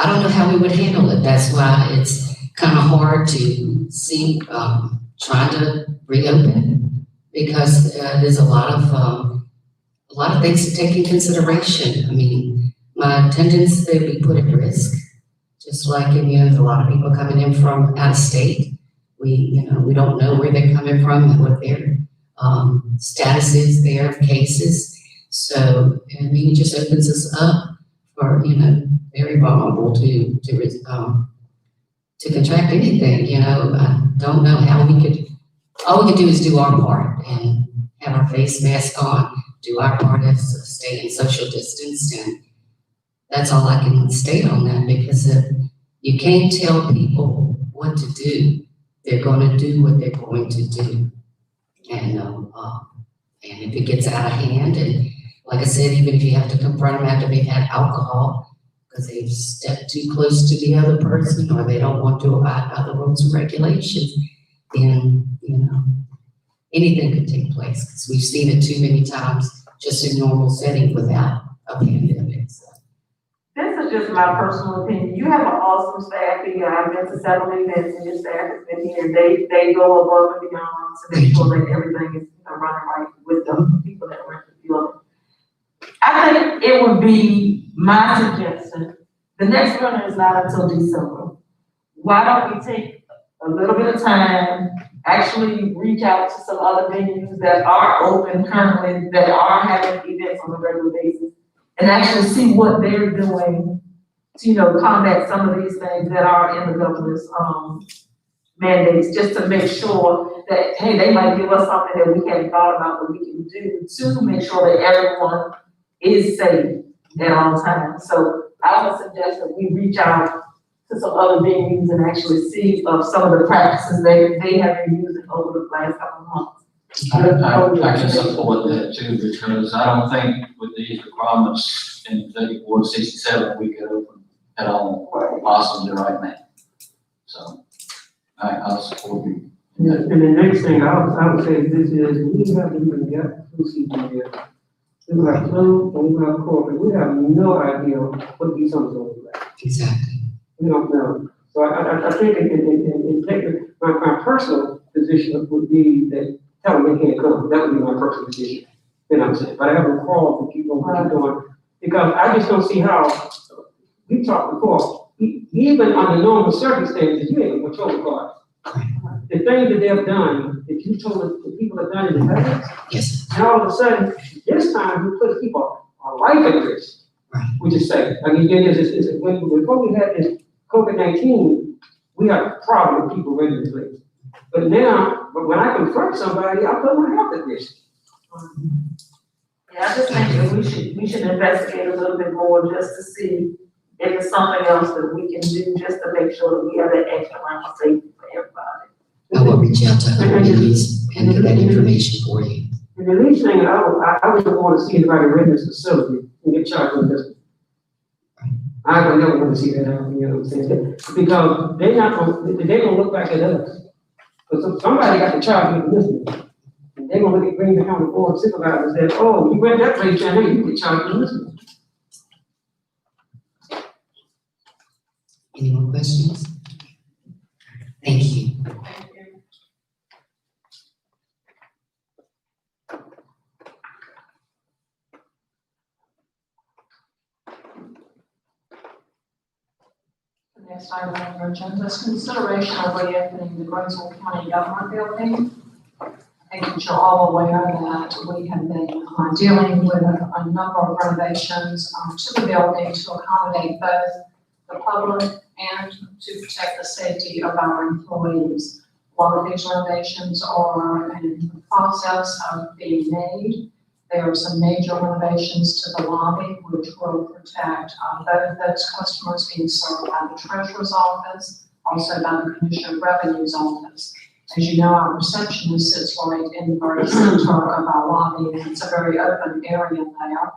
don't know how we would handle it. That's why it's kind of hard to see trying to reopen, because there's a lot of things to take in consideration. I mean, my attendance, they'd be put at risk, just like there's a lot of people coming in from out of state. We don't know where they're coming from and what their status is, their cases. So, I mean, it just opens us up for, very vulnerable to contract anything, I don't know how all we could do is do our part and have our face mask on, do our part as staying social distance, and that's all I can state on that, because you can't tell people what to do. They're going to do what they're going to do. And if it gets out of hand, and like I said, even if you have to confront them after they've had alcohol, because they've stepped too close to the other person, or they don't want to abide by the rules and regulations, then, anything could take place, because we've seen it too many times just in normal setting without a pandemic. So. This is just my personal opinion. You have an awesome staff here. I've been to several events and your staff has been here. They go above and beyond to make sure that everything is running right with the people that rent the building. I think it would be my suggestion, the next runner is not until December. Why don't we take a little bit of time, actually reach out to some other venues that are open currently, that are having events on a regular basis, and actually see what they're doing to, combat some of these things that are in the governor's mandates, just to make sure that, hey, they might give us something that we hadn't thought about that we can do to make sure that everyone is safe at all times. So I would suggest that we reach out to some other venues and actually see some of the practices they have been using over the last couple of months. I can support that too, because I don't think with these requirements in Executive Order 67, we could open at all possibly right now. So I'll support you. And the next thing I would say this is, we have to even get flu season here. We have flu and we have COVID. We have no idea what these are going to be like. Exactly. We don't know. So I think my personal position would be that tell them they can't come. That would be my personal position. You know what I'm saying? But I have a call to keep on going, because I just don't see how, we talked before, even under normal circumstances, you ain't gonna control the card. The things that they have done, that you told us the people have done in the past, Yes. and all of a sudden, this time you put people on life at risk. Right. We just say, I mean, before we had this COVID-19, we had a problem with people renting the place. But now, when I confront somebody, I put my health at risk. Yeah, I just think that we should investigate a little bit more just to see if there's something else that we can do just to make sure that we have that extra amount of safety for everybody. I will reach out to other entities and get that information for you. And the least thing I would want to see anybody rent this facility and get charged with this. I would never want to see that happen, you know what I'm saying? Because they're gonna look back at us. Because somebody got to charge with this. And they're gonna look at Greensville County Board of Supervisors and say, oh, you rent that place down there, you get charged with this. Any more questions? Thank you. The next item on our agenda is consideration of reopening the Greensville County Government Building. I think you're all aware that we have been dealing with a number of renovations to the building to accommodate both the public and to protect the safety of our employees. A lot of these renovations are in the process of being made. There are some major renovations to the lobby, which will protect both those customers being served by the treasurer's office, also by the Commissioner of Revenue's office. As you know, our receptionist sits right in the very center of our lobby, and it's a very open area there.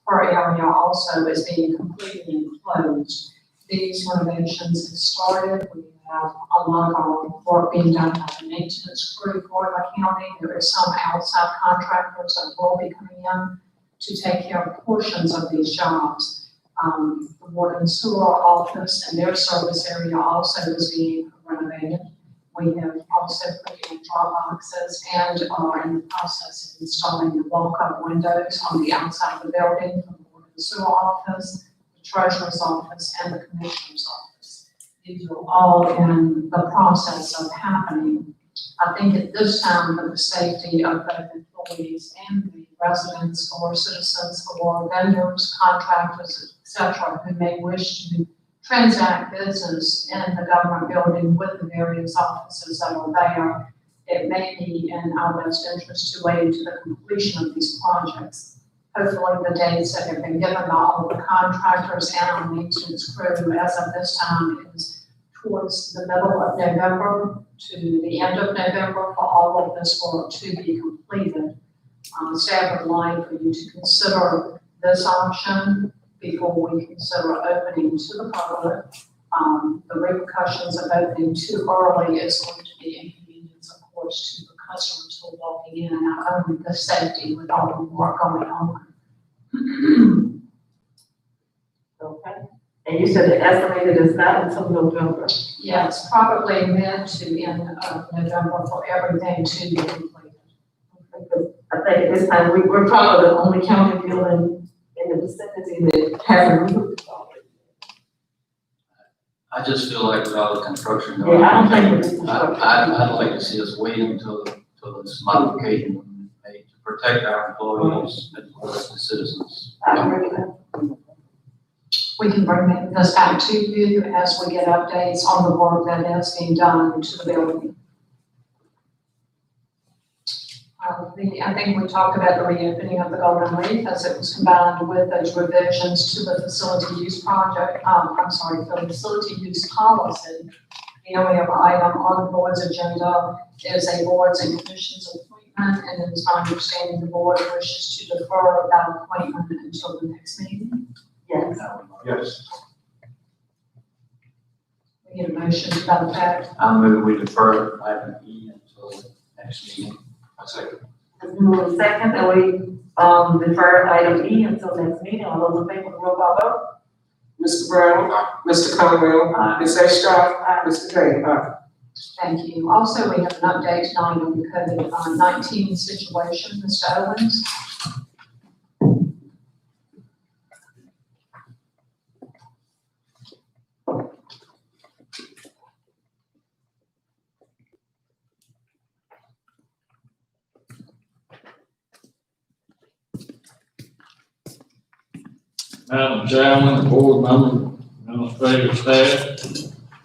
Her area also is being completely enclosed. These renovations have started. We have a lot of our work being done by the maintenance crew for the county. There are some outside contractors that will be coming in to take care of portions of these jobs. The water and sewer office and their service area also is being renovated. We have also put in drop boxes and are in the process of installing the walk-up windows on the outside of the building for the water and sewer office, the treasurer's office, and the commissioner's office. These are all in the process of happening. I think at this time, for the safety of both employees and the residents or citizens or vendors, contractors, etc., who may wish to transact business in the government building with the various offices that are there, it may be in our best interest to wait to the completion of these projects. Hopefully the dates that have been given by all the contractors and our maintenance crew as of this time is towards the middle of November to the end of November for all of this work to be completed. Staff would like for you to consider this option before we consider opening to the public. The repercussions of opening too early is going to be inconvenience, of course, to the customers who are walking in, and not only the safety with all the work going on. Okay. And you said the estimated is not until November. Yes, probably mid to end of November for everything to be completed. I think at this time, we're probably the only county building in the vicinity that hasn't moved. I just feel like with all the construction going Yeah, I don't on, think we're. I'd like to see us wait until this modification is made to protect our employees as well as the citizens. I agree with that. We can bring this back to you as we get updates on the work that is being done to the building. I think we talked about the reopening of the Golden Reef as it was combined with those revisions to the facility use project, the facility use policy. The only other item on the board's agenda is a boards and commissions appointment, and it is my understanding the board wishes to defer that appointment until the next meeting. Yes. Yes. We get a motion to that effect. I move we defer item E until next meeting. I second. Let's move second, and we, defer item E until next meeting. All those in favor, roll call vote? Mr. Brown, Mr. Conwell, Ms. Ashcraft, Mr. Green. Thank you. Also, we have an update tonight on the COVID-19 situation. Mr. Owens? Madam Chairman, board member, administrative staff,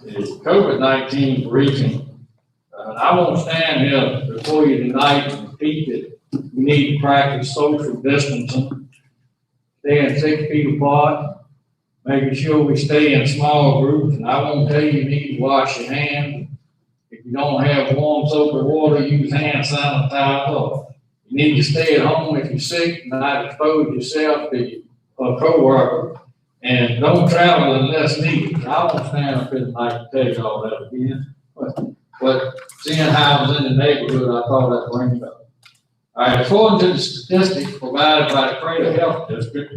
the COVID-19 briefing. I won't stand here before you tonight and repeat that we need to practice social distancing, staying 6 feet apart, making sure we stay in small groups, and I won't tell you need to wash your hands. If you don't have warm soap or water, use hand sanitizer. You need to stay at home if you're sick, not expose yourself to a coworker, and don't travel unless needed. I won't stand up here tonight to tell you all that again, but seeing how I was in the neighborhood, I thought I'd bring it up. All right, according to the statistics provided by the Crater Health District,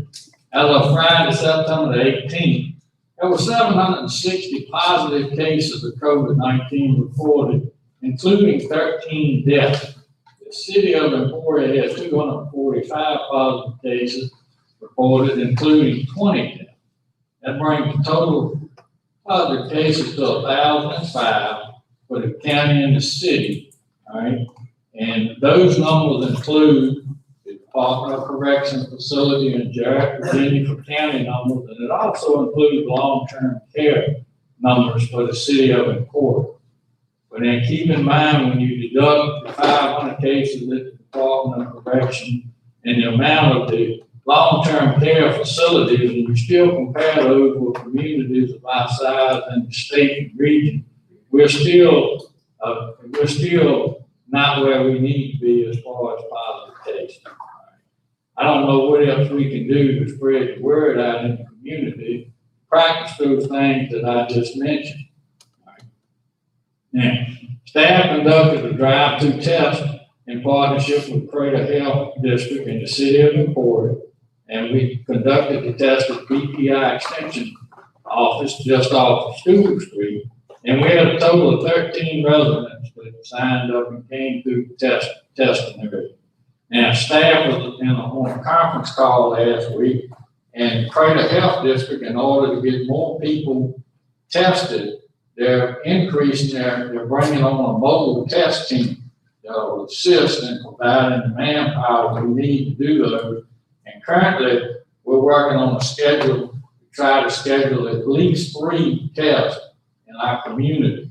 as of Friday, September the 18th, there were 760 positive cases of COVID-19 reported, including 13 deaths. The city of Emporia had 245 positive cases reported, including 20 deaths. That brings the total positive cases to 1,005 for the county and the city, all right? And those numbers include the Department of Corrections facility in Jarrett, Virginia for county numbers, and it also includes long-term care numbers for the city of Emporia. But then keep in mind, when you deduct the 500 cases at the Department of Corrections and the amount of the long-term care facilities, and you still compare those with communities of our size in the state and region, we're still not where we need to be as far as positive cases. I don't know what else we can do to spread the word out in the community, practice those things that I just mentioned. Now, staff conducted a drive-through test in partnership with Crater Health District in the city of Emporia, and we conducted the test at BPI Extension Office just off of Stewart Street, and we had a total of 13 residents that signed up and came through the testing area. Now, staff was on a conference call last week, and Crater Health District, in order to get more people tested, they're increasing they're bringing on a mobile test team that will assist in providing the manpower we need to do those. And currently, we're working on a schedule to try to schedule at least 3 tests in our community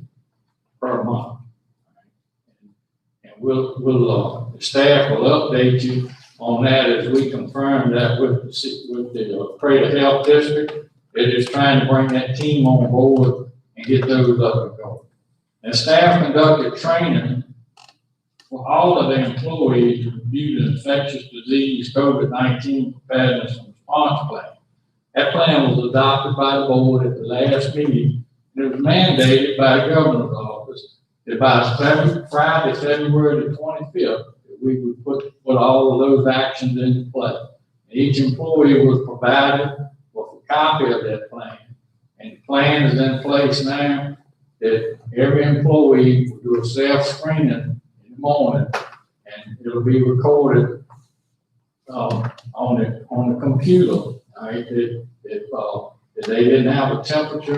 per month. And the staff will update you on that as we confirm that with the Crater Health District. It is trying to bring that team on board and get those up and going. And staff conducted training for all of the employees to review the infectious disease COVID-19 preparedness and response plan. That plan was adopted by the board at the last meeting, and it was mandated by the governor's office that by Friday, February the 25th, that we would put all of those actions into play. Each employee was provided with a copy of that plan. And the plan is in place now that every employee will do a self-screening in the morning, and it'll be recorded on the computer. All right, if they didn't have a temperature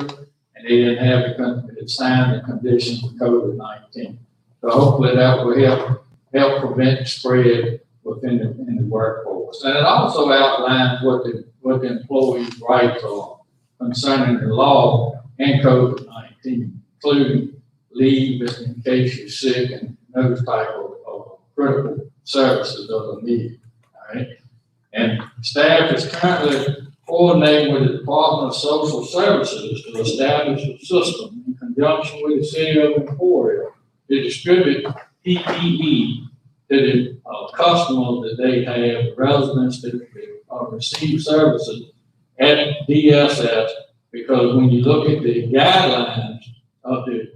and they didn't have the signs and conditions of COVID-19. So hopefully that will help prevent spread within the workforce. And it also outlines what the employees' rights are concerning the law and COVID-19, including leave in case you're sick and those type of critical services that are needed. All right. And staff is currently coordinating with the Department of Social Services to establish a system in conjunction with the city of Emporia to distribute PPE to the customers that they have, the residents that receive services at DSS, because when you look at the guidelines of the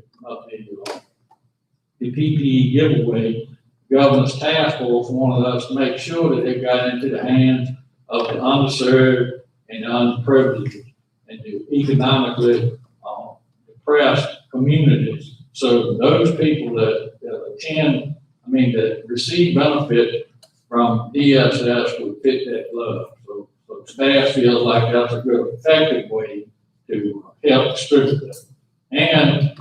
PPE giveaway, the governor's task force wanted us to make sure that they got into the hands of the underserved and the underprivileged and the economically depressed communities. So those people that receive benefit from DSS would fit that glove. So staff feels like that's a good, effective way to help distribute them. And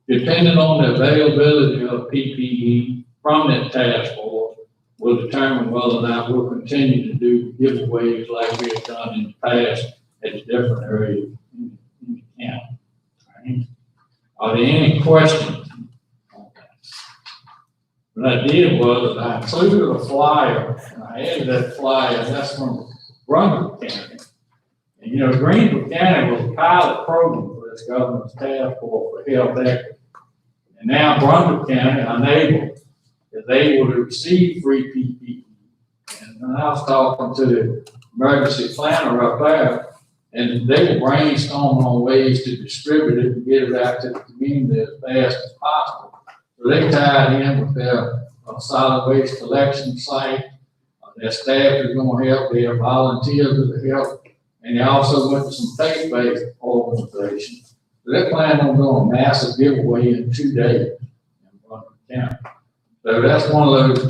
depending on the availability of PPE from that task force, will determine whether or not we'll continue to do giveaways like we have done in the past at different areas in the county. Right? Are there any questions? What I did was I included a flyer, and I added that flyer, and that's from Brunswick County. And you know, Greensville County was a pilot program for this governor's task force for health equity. And now Brunswick County, our neighbor, is able to receive free PPE. And I was talking to the emergency planner up there, and they were brainstorming on ways to distribute it and get it out to the community as fast as possible. So they tied in with their solid waste collection site. Their staff is going to help. They have volunteers to help. And they also went to some faith-based organizations. So they're planning on doing a massive giveaway in 2 days in Brunswick County. So that's one of those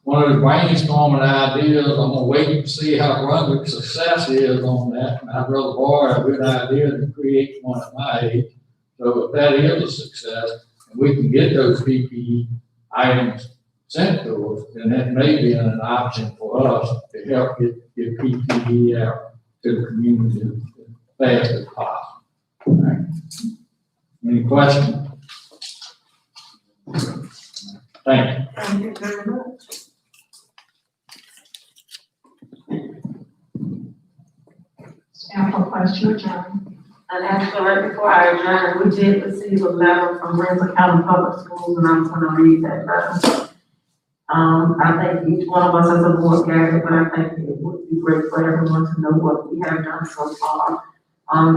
brainstorming ideas. I'm gonna wait and see how Brunswick's success is on that. And I'd rather borrow a good idea than create one at my age. So if that is a success, and we can get those PPE items sent to us, then that may be an option for us to help get PPE out to the community as fast as possible. All right. Any questions? Thank you. Thank you very much. Staff request to adjourn. And actually, right before I adjourn, we did receive a letter from Greensville County Public Schools, and I'm gonna read that letter. I think each one of us as a board gathered, but I think it would be great for everyone to know what we have done so far.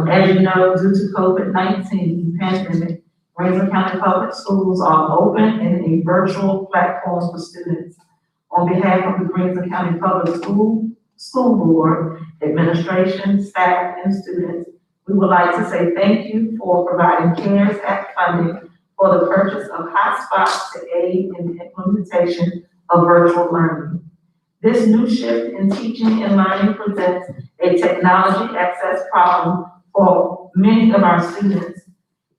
As you know, due to COVID-19 pandemic, Greensville County Public Schools are open in a virtual platform for students. On behalf of the Greensville County Public School Board, administration, staff, and students, we would like to say thank you for providing CARES Act funding for the purchase of hotspots to aid in the implementation of virtual learning. This new shift in teaching and learning presents a technology access problem for many of our students.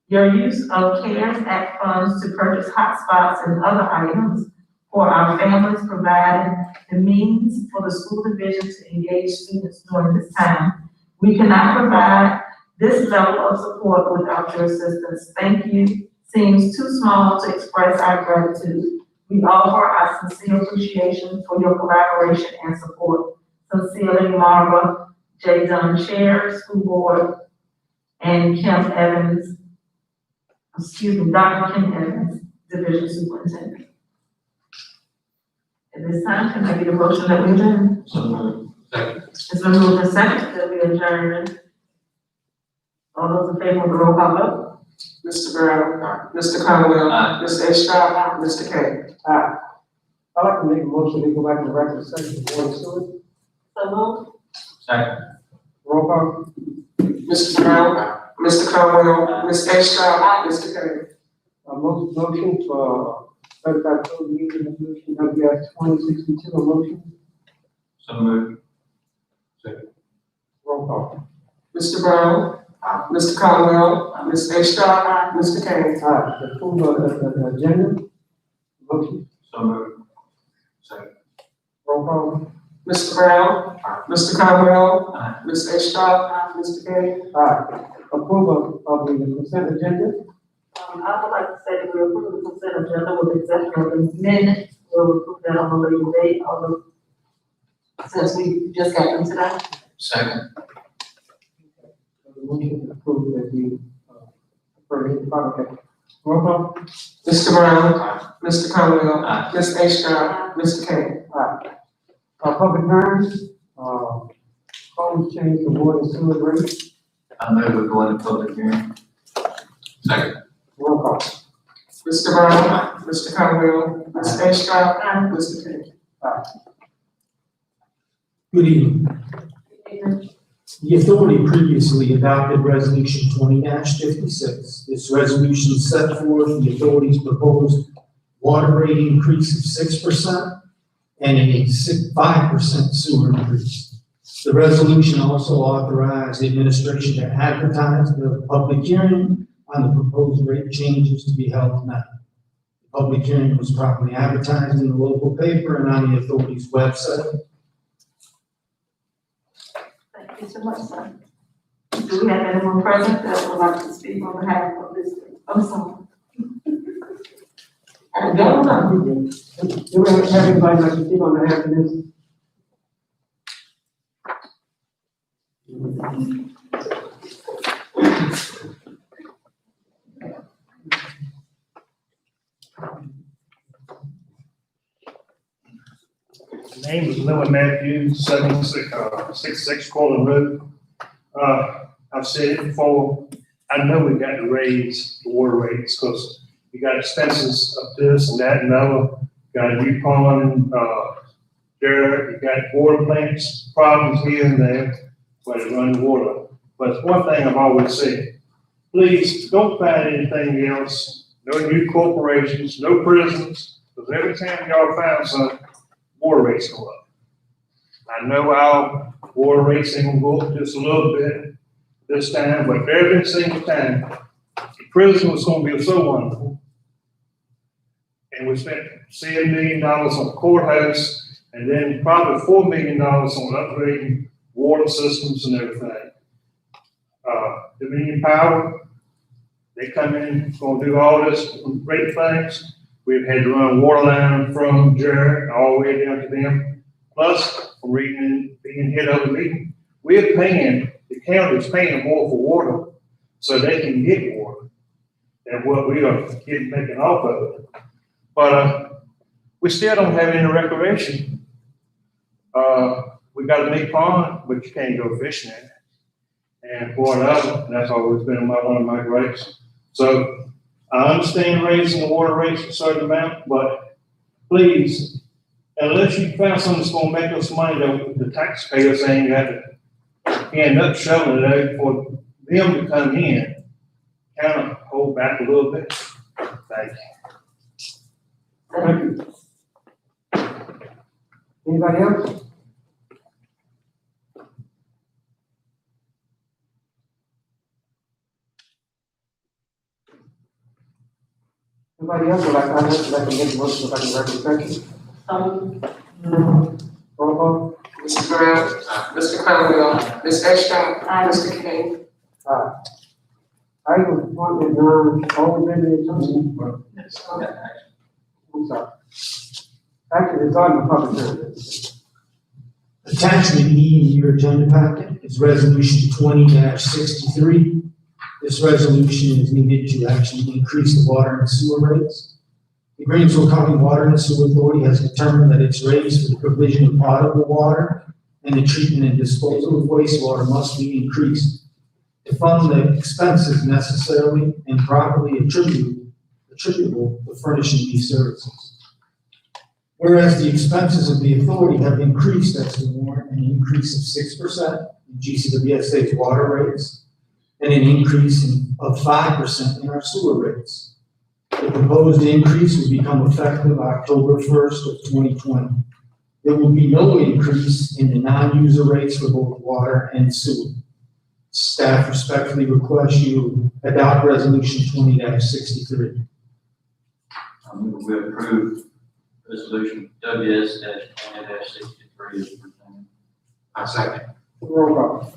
Your use of CARES Act funds to purchase hotspots and other items for our families provided the means for the school division to engage students during this time. We cannot provide this level of support without your assistance. Thank you seems too small to express our gratitude. We offer our sincere appreciation for your collaboration and support. Sincerely, Marva J. Dunn, Chair, School Board, and Dr. Kim Evans, Division Superintendent. At this time, can I get a motion that we adjourn? So moved. Second. It's been moved and seconded that we adjourn. All those in favor of the roll call vote? Mr. Brown, Mr. Conwell, Mr. Estrada, Mr. K. I'd like to make a motion to go back to regular session for water sewer. So moved. Second. Roll call. Mr. Brown, Mr. Conwell, Ms. Estrada, Mr. K. Motion for certified code meeting resolution WS 2062, a motion. So moved. Second. Roll call. Mr. Brown, Mr. Conwell, Ms. Estrada, Mr. K. The approval of the agenda. Motion. So moved. Second. Roll call. Mr. Brown, Mr. Conwell, Ms. Estrada, Mr. K. Approval of the consent agenda. I would like to say that we approve the consent agenda with the exception of the minutes. We'll approve that on a later date, since we just got them today. Second. The motion to approve that we, for the product. Roll call. Mr. Brown, Mr. Conwell, Ms. Estrada, Mr. K. Public hearings, proposed change to water and sewer rates. I move we go into public hearing. Second. Roll call. Mr. Brown, Mr. Conwell, Ms. Estrada, Mr. K. Good evening. The authority previously adopted Resolution 20-56. This resolution set forth the authority's proposed water rate increase of 6% and a 5% sewer increase. The resolution also authorized the administration to advertise the public hearing on the proposed rate changes to be held tonight. The public hearing was properly advertised in the local paper and on the authority's website. Thank you so much, sir. Do we have anyone present that would like to speak on behalf of this? I'm sorry. Do we have anybody like to speak on behalf of this? Name is Louis Matthews, 66 Corner Road. I've said it before, I know we got to raise the water rates because you got expenses of this and that and other. Got a new pond, there, you got water plants, problems here and there, where they run water. But one thing I've always said, please don't find anything else, no new corporations, no prisons, because every time y'all found something, water rates go up. I know our water rates ain't gonna go up just a little bit this time, but every single time, the prison was gonna be so wonderful. And we spent $7 million on courthouse, and then probably $4 million on upgrading water systems and everything. Dominion Power, they come in, gonna do all this great things. We've had to run water line from Jared all the way down to them. Plus, from reading, being head of the meeting, we're paying, the county's paying more for water so they can get water than what we are getting, making off of it. But, we still don't have any recreation. We got a big pond, but you can't go fishing in it. And for another, and that's always been one of my gripes. So, I understand raising the water rates a certain amount, but please, unless you find something that's gonna make us money that the taxpayers ain't got to end up shoveling it out for them to come in, kind of hold back a little bit. Thank you. Thank you. Anybody else? Anybody else would like to make a motion about the regular session? Roll call. Mr. Brown, Mr. Conwell, Ms. Ashcraft, Mr. King. Item appointment nine, all business attorney. I'm sorry. Actually, it's on the public hearing. Attachment E in your agenda packet is resolution 20-63. This resolution is needed to actually increase the water and sewer rates. The Greensville County Water and Sewer Authority has determined that its rates for the provision of potable water and the treatment and disposal of wastewater must be increased to fund the expenses necessarily and properly attributable to furnishing these services. Whereas the expenses of the authority have increased as to warrant an increase of 6% in GCWSA's water rates and an increase of 5% in our sewer rates. The proposed increase will become effective October 1st of 2020. There will be no increase in the non-user rates for both water and sewer. Staff respectfully request you adopt resolution 20-63. I move we approve resolution WS-20-63 as presented. I second. Roll call.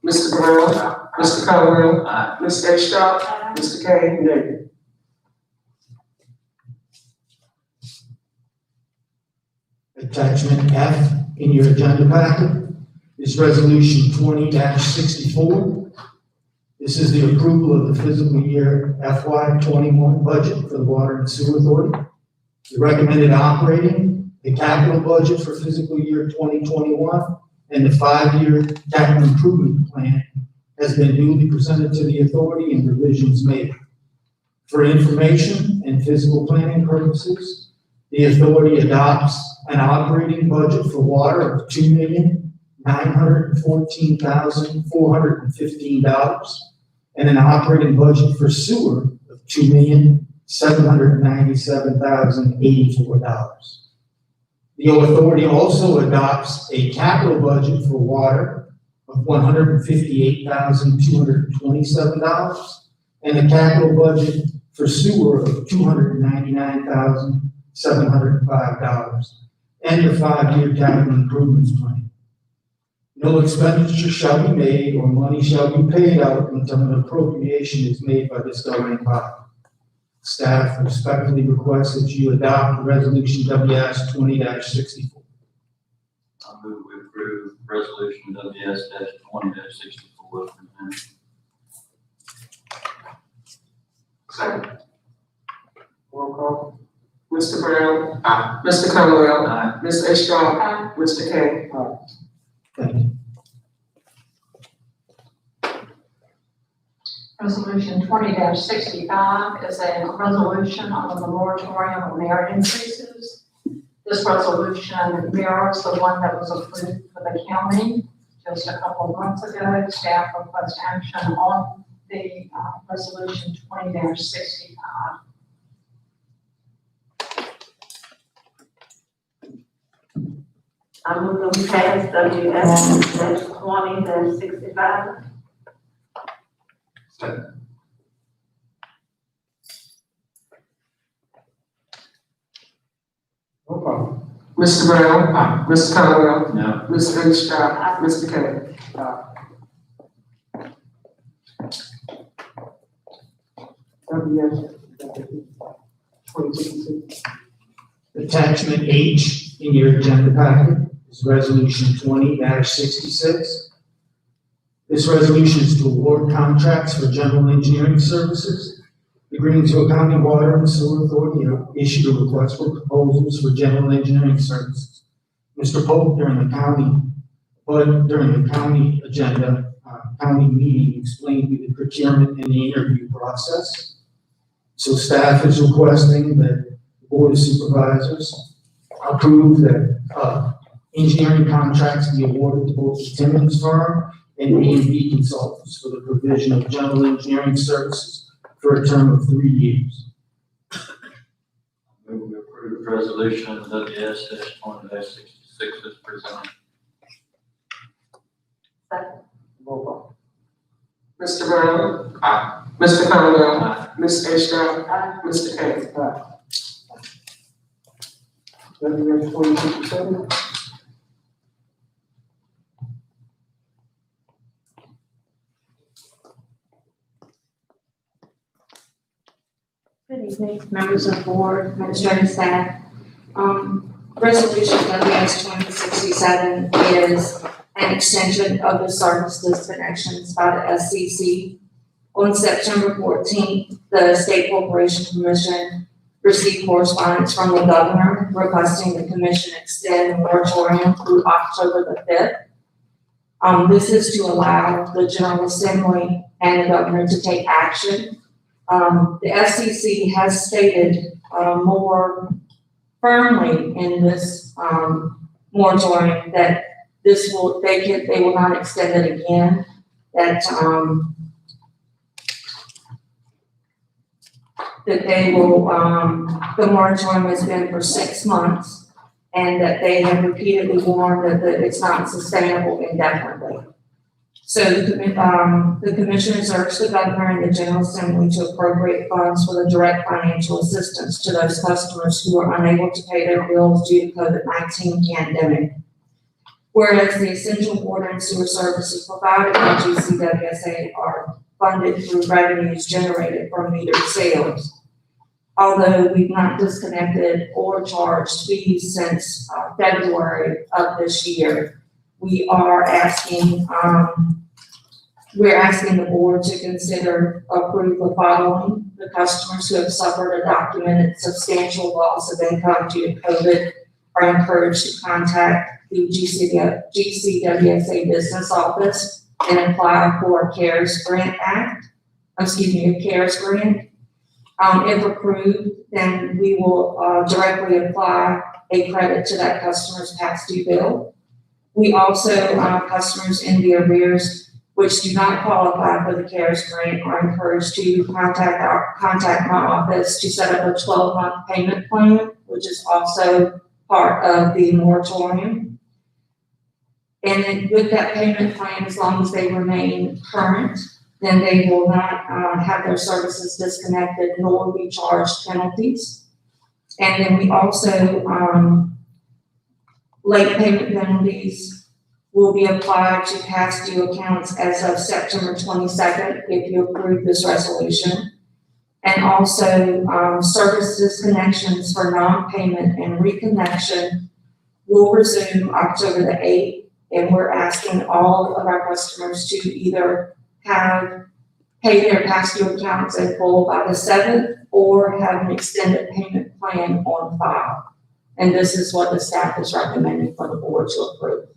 Mr. Brown, Mr. Conwell, Ms. Ashcraft, Mr. King. Nay. Attachment F in your agenda packet is resolution 20-64. This is the approval of the fiscal year FY21 budget for the Water and Sewer Authority. The recommended operating, the capital budget for fiscal year 2021, and the 5-year capital improvement plan has been duly presented to the authority and revisions made. For information and fiscal planning purposes, the authority adopts an operating budget for water of $2,914,415 and an operating budget for sewer of $2,797,084. The authority also adopts a capital budget for water of $158,227 and a capital budget for sewer of $299,705 and a 5-year capital improvements plan. No expenditure shall be made or money shall be paid out until an appropriation is made by this governing body. Staff respectfully requests that you adopt resolution WS 20-64. I move we approve resolution WS-20-64 as presented. Second. Roll call. Mr. Brown, Mr. Conwell, Ms. Ashcraft, Mr. King. Thank you. Resolution 20-65 is a resolution on the moratorium on merit increases. This resolution mirrors the one that was approved for the county just a couple of months ago. Staff requests action on the resolution 20-65. I move that we pass WS-20-65. Second. Roll call. Mr. Brown? Mr. Conwell? No. Ms. H. Scott? Mr. K? WS 2066. Attachment H in your agenda packet is resolution 20-66. This resolution is to award contracts for general engineering services. The Greensville County Water and Sewer Authority issued a request for proposals for general engineering services. Mr. Polk, during the county agenda, county meeting, explained the procurement and the interview process. So staff is requesting that the Board of Supervisors approve that engineering contracts be awarded to both the Timmons firm and A&B Consultants for the provision of general engineering services for a term of 3 years. Move we approve resolution WS-20-66 as presented. Roll call. Mr. Brown? Mr. Conwell? Ms. H. Scott? Mr. K? WS 2067. Good evening, members of the board, administrative staff. Resolution WS 2067 is an extension of the service disconnections by the SCC. On September 14th, the State Corporation Commission received correspondence from the governor requesting the commission extend the moratorium through October the 5th. This is to allow the General Assembly and the governor to take action. The SCC has stated more firmly in this moratorium that they will not extend it again, that they will, the moratorium has been for 6 months, and that they have repeatedly warned that it's not sustainable indefinitely. So the commissioners urge the governor and the General Assembly to appropriate funds for the direct financial assistance to those customers who are unable to pay their bills due to COVID-19 pandemic. Whereas the essential water and sewer services provided by GCWSA are funded through revenues generated from metered sales. Although we've not disconnected or charged fees since February of this year, we are asking, we're asking the board to consider approve the following. The customers who have suffered a documented substantial loss of income due to COVID are encouraged to contact the GCWSA business office and apply for a CARES grant. If approved, then we will directly apply a credit to that customer's past due bill. We also, customers in the arrears which do not qualify for the CARES grant are encouraged to contact my office to set up a 12-month payment plan, which is also part of the moratorium. And then with that payment plan, as long as they remain current, then they will not have their services disconnected nor be charged penalties. And then we also, late payment penalties will be applied to past due accounts as of September 22nd if you approve this resolution. And also, service disconnections for non-payment and reconnection will resume October the 8th. And we're asking all of our customers to either pay their past due accounts in full by the 7th or have an extended payment plan on file. And this is what the staff is recommending for the board to approve.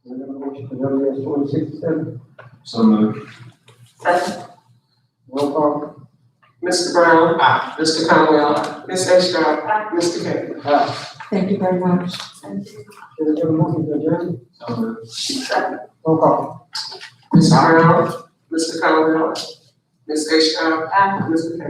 WS 2067. So moved. Roll call. Mr. Brown? Mr. Conwell? Ms. H. Scott? Mr. K? Thank you very much. Is there a motion to adjourn? So moved. Roll call. Mr. Brown? Mr. Conwell? Ms. H. Scott? Mr. K?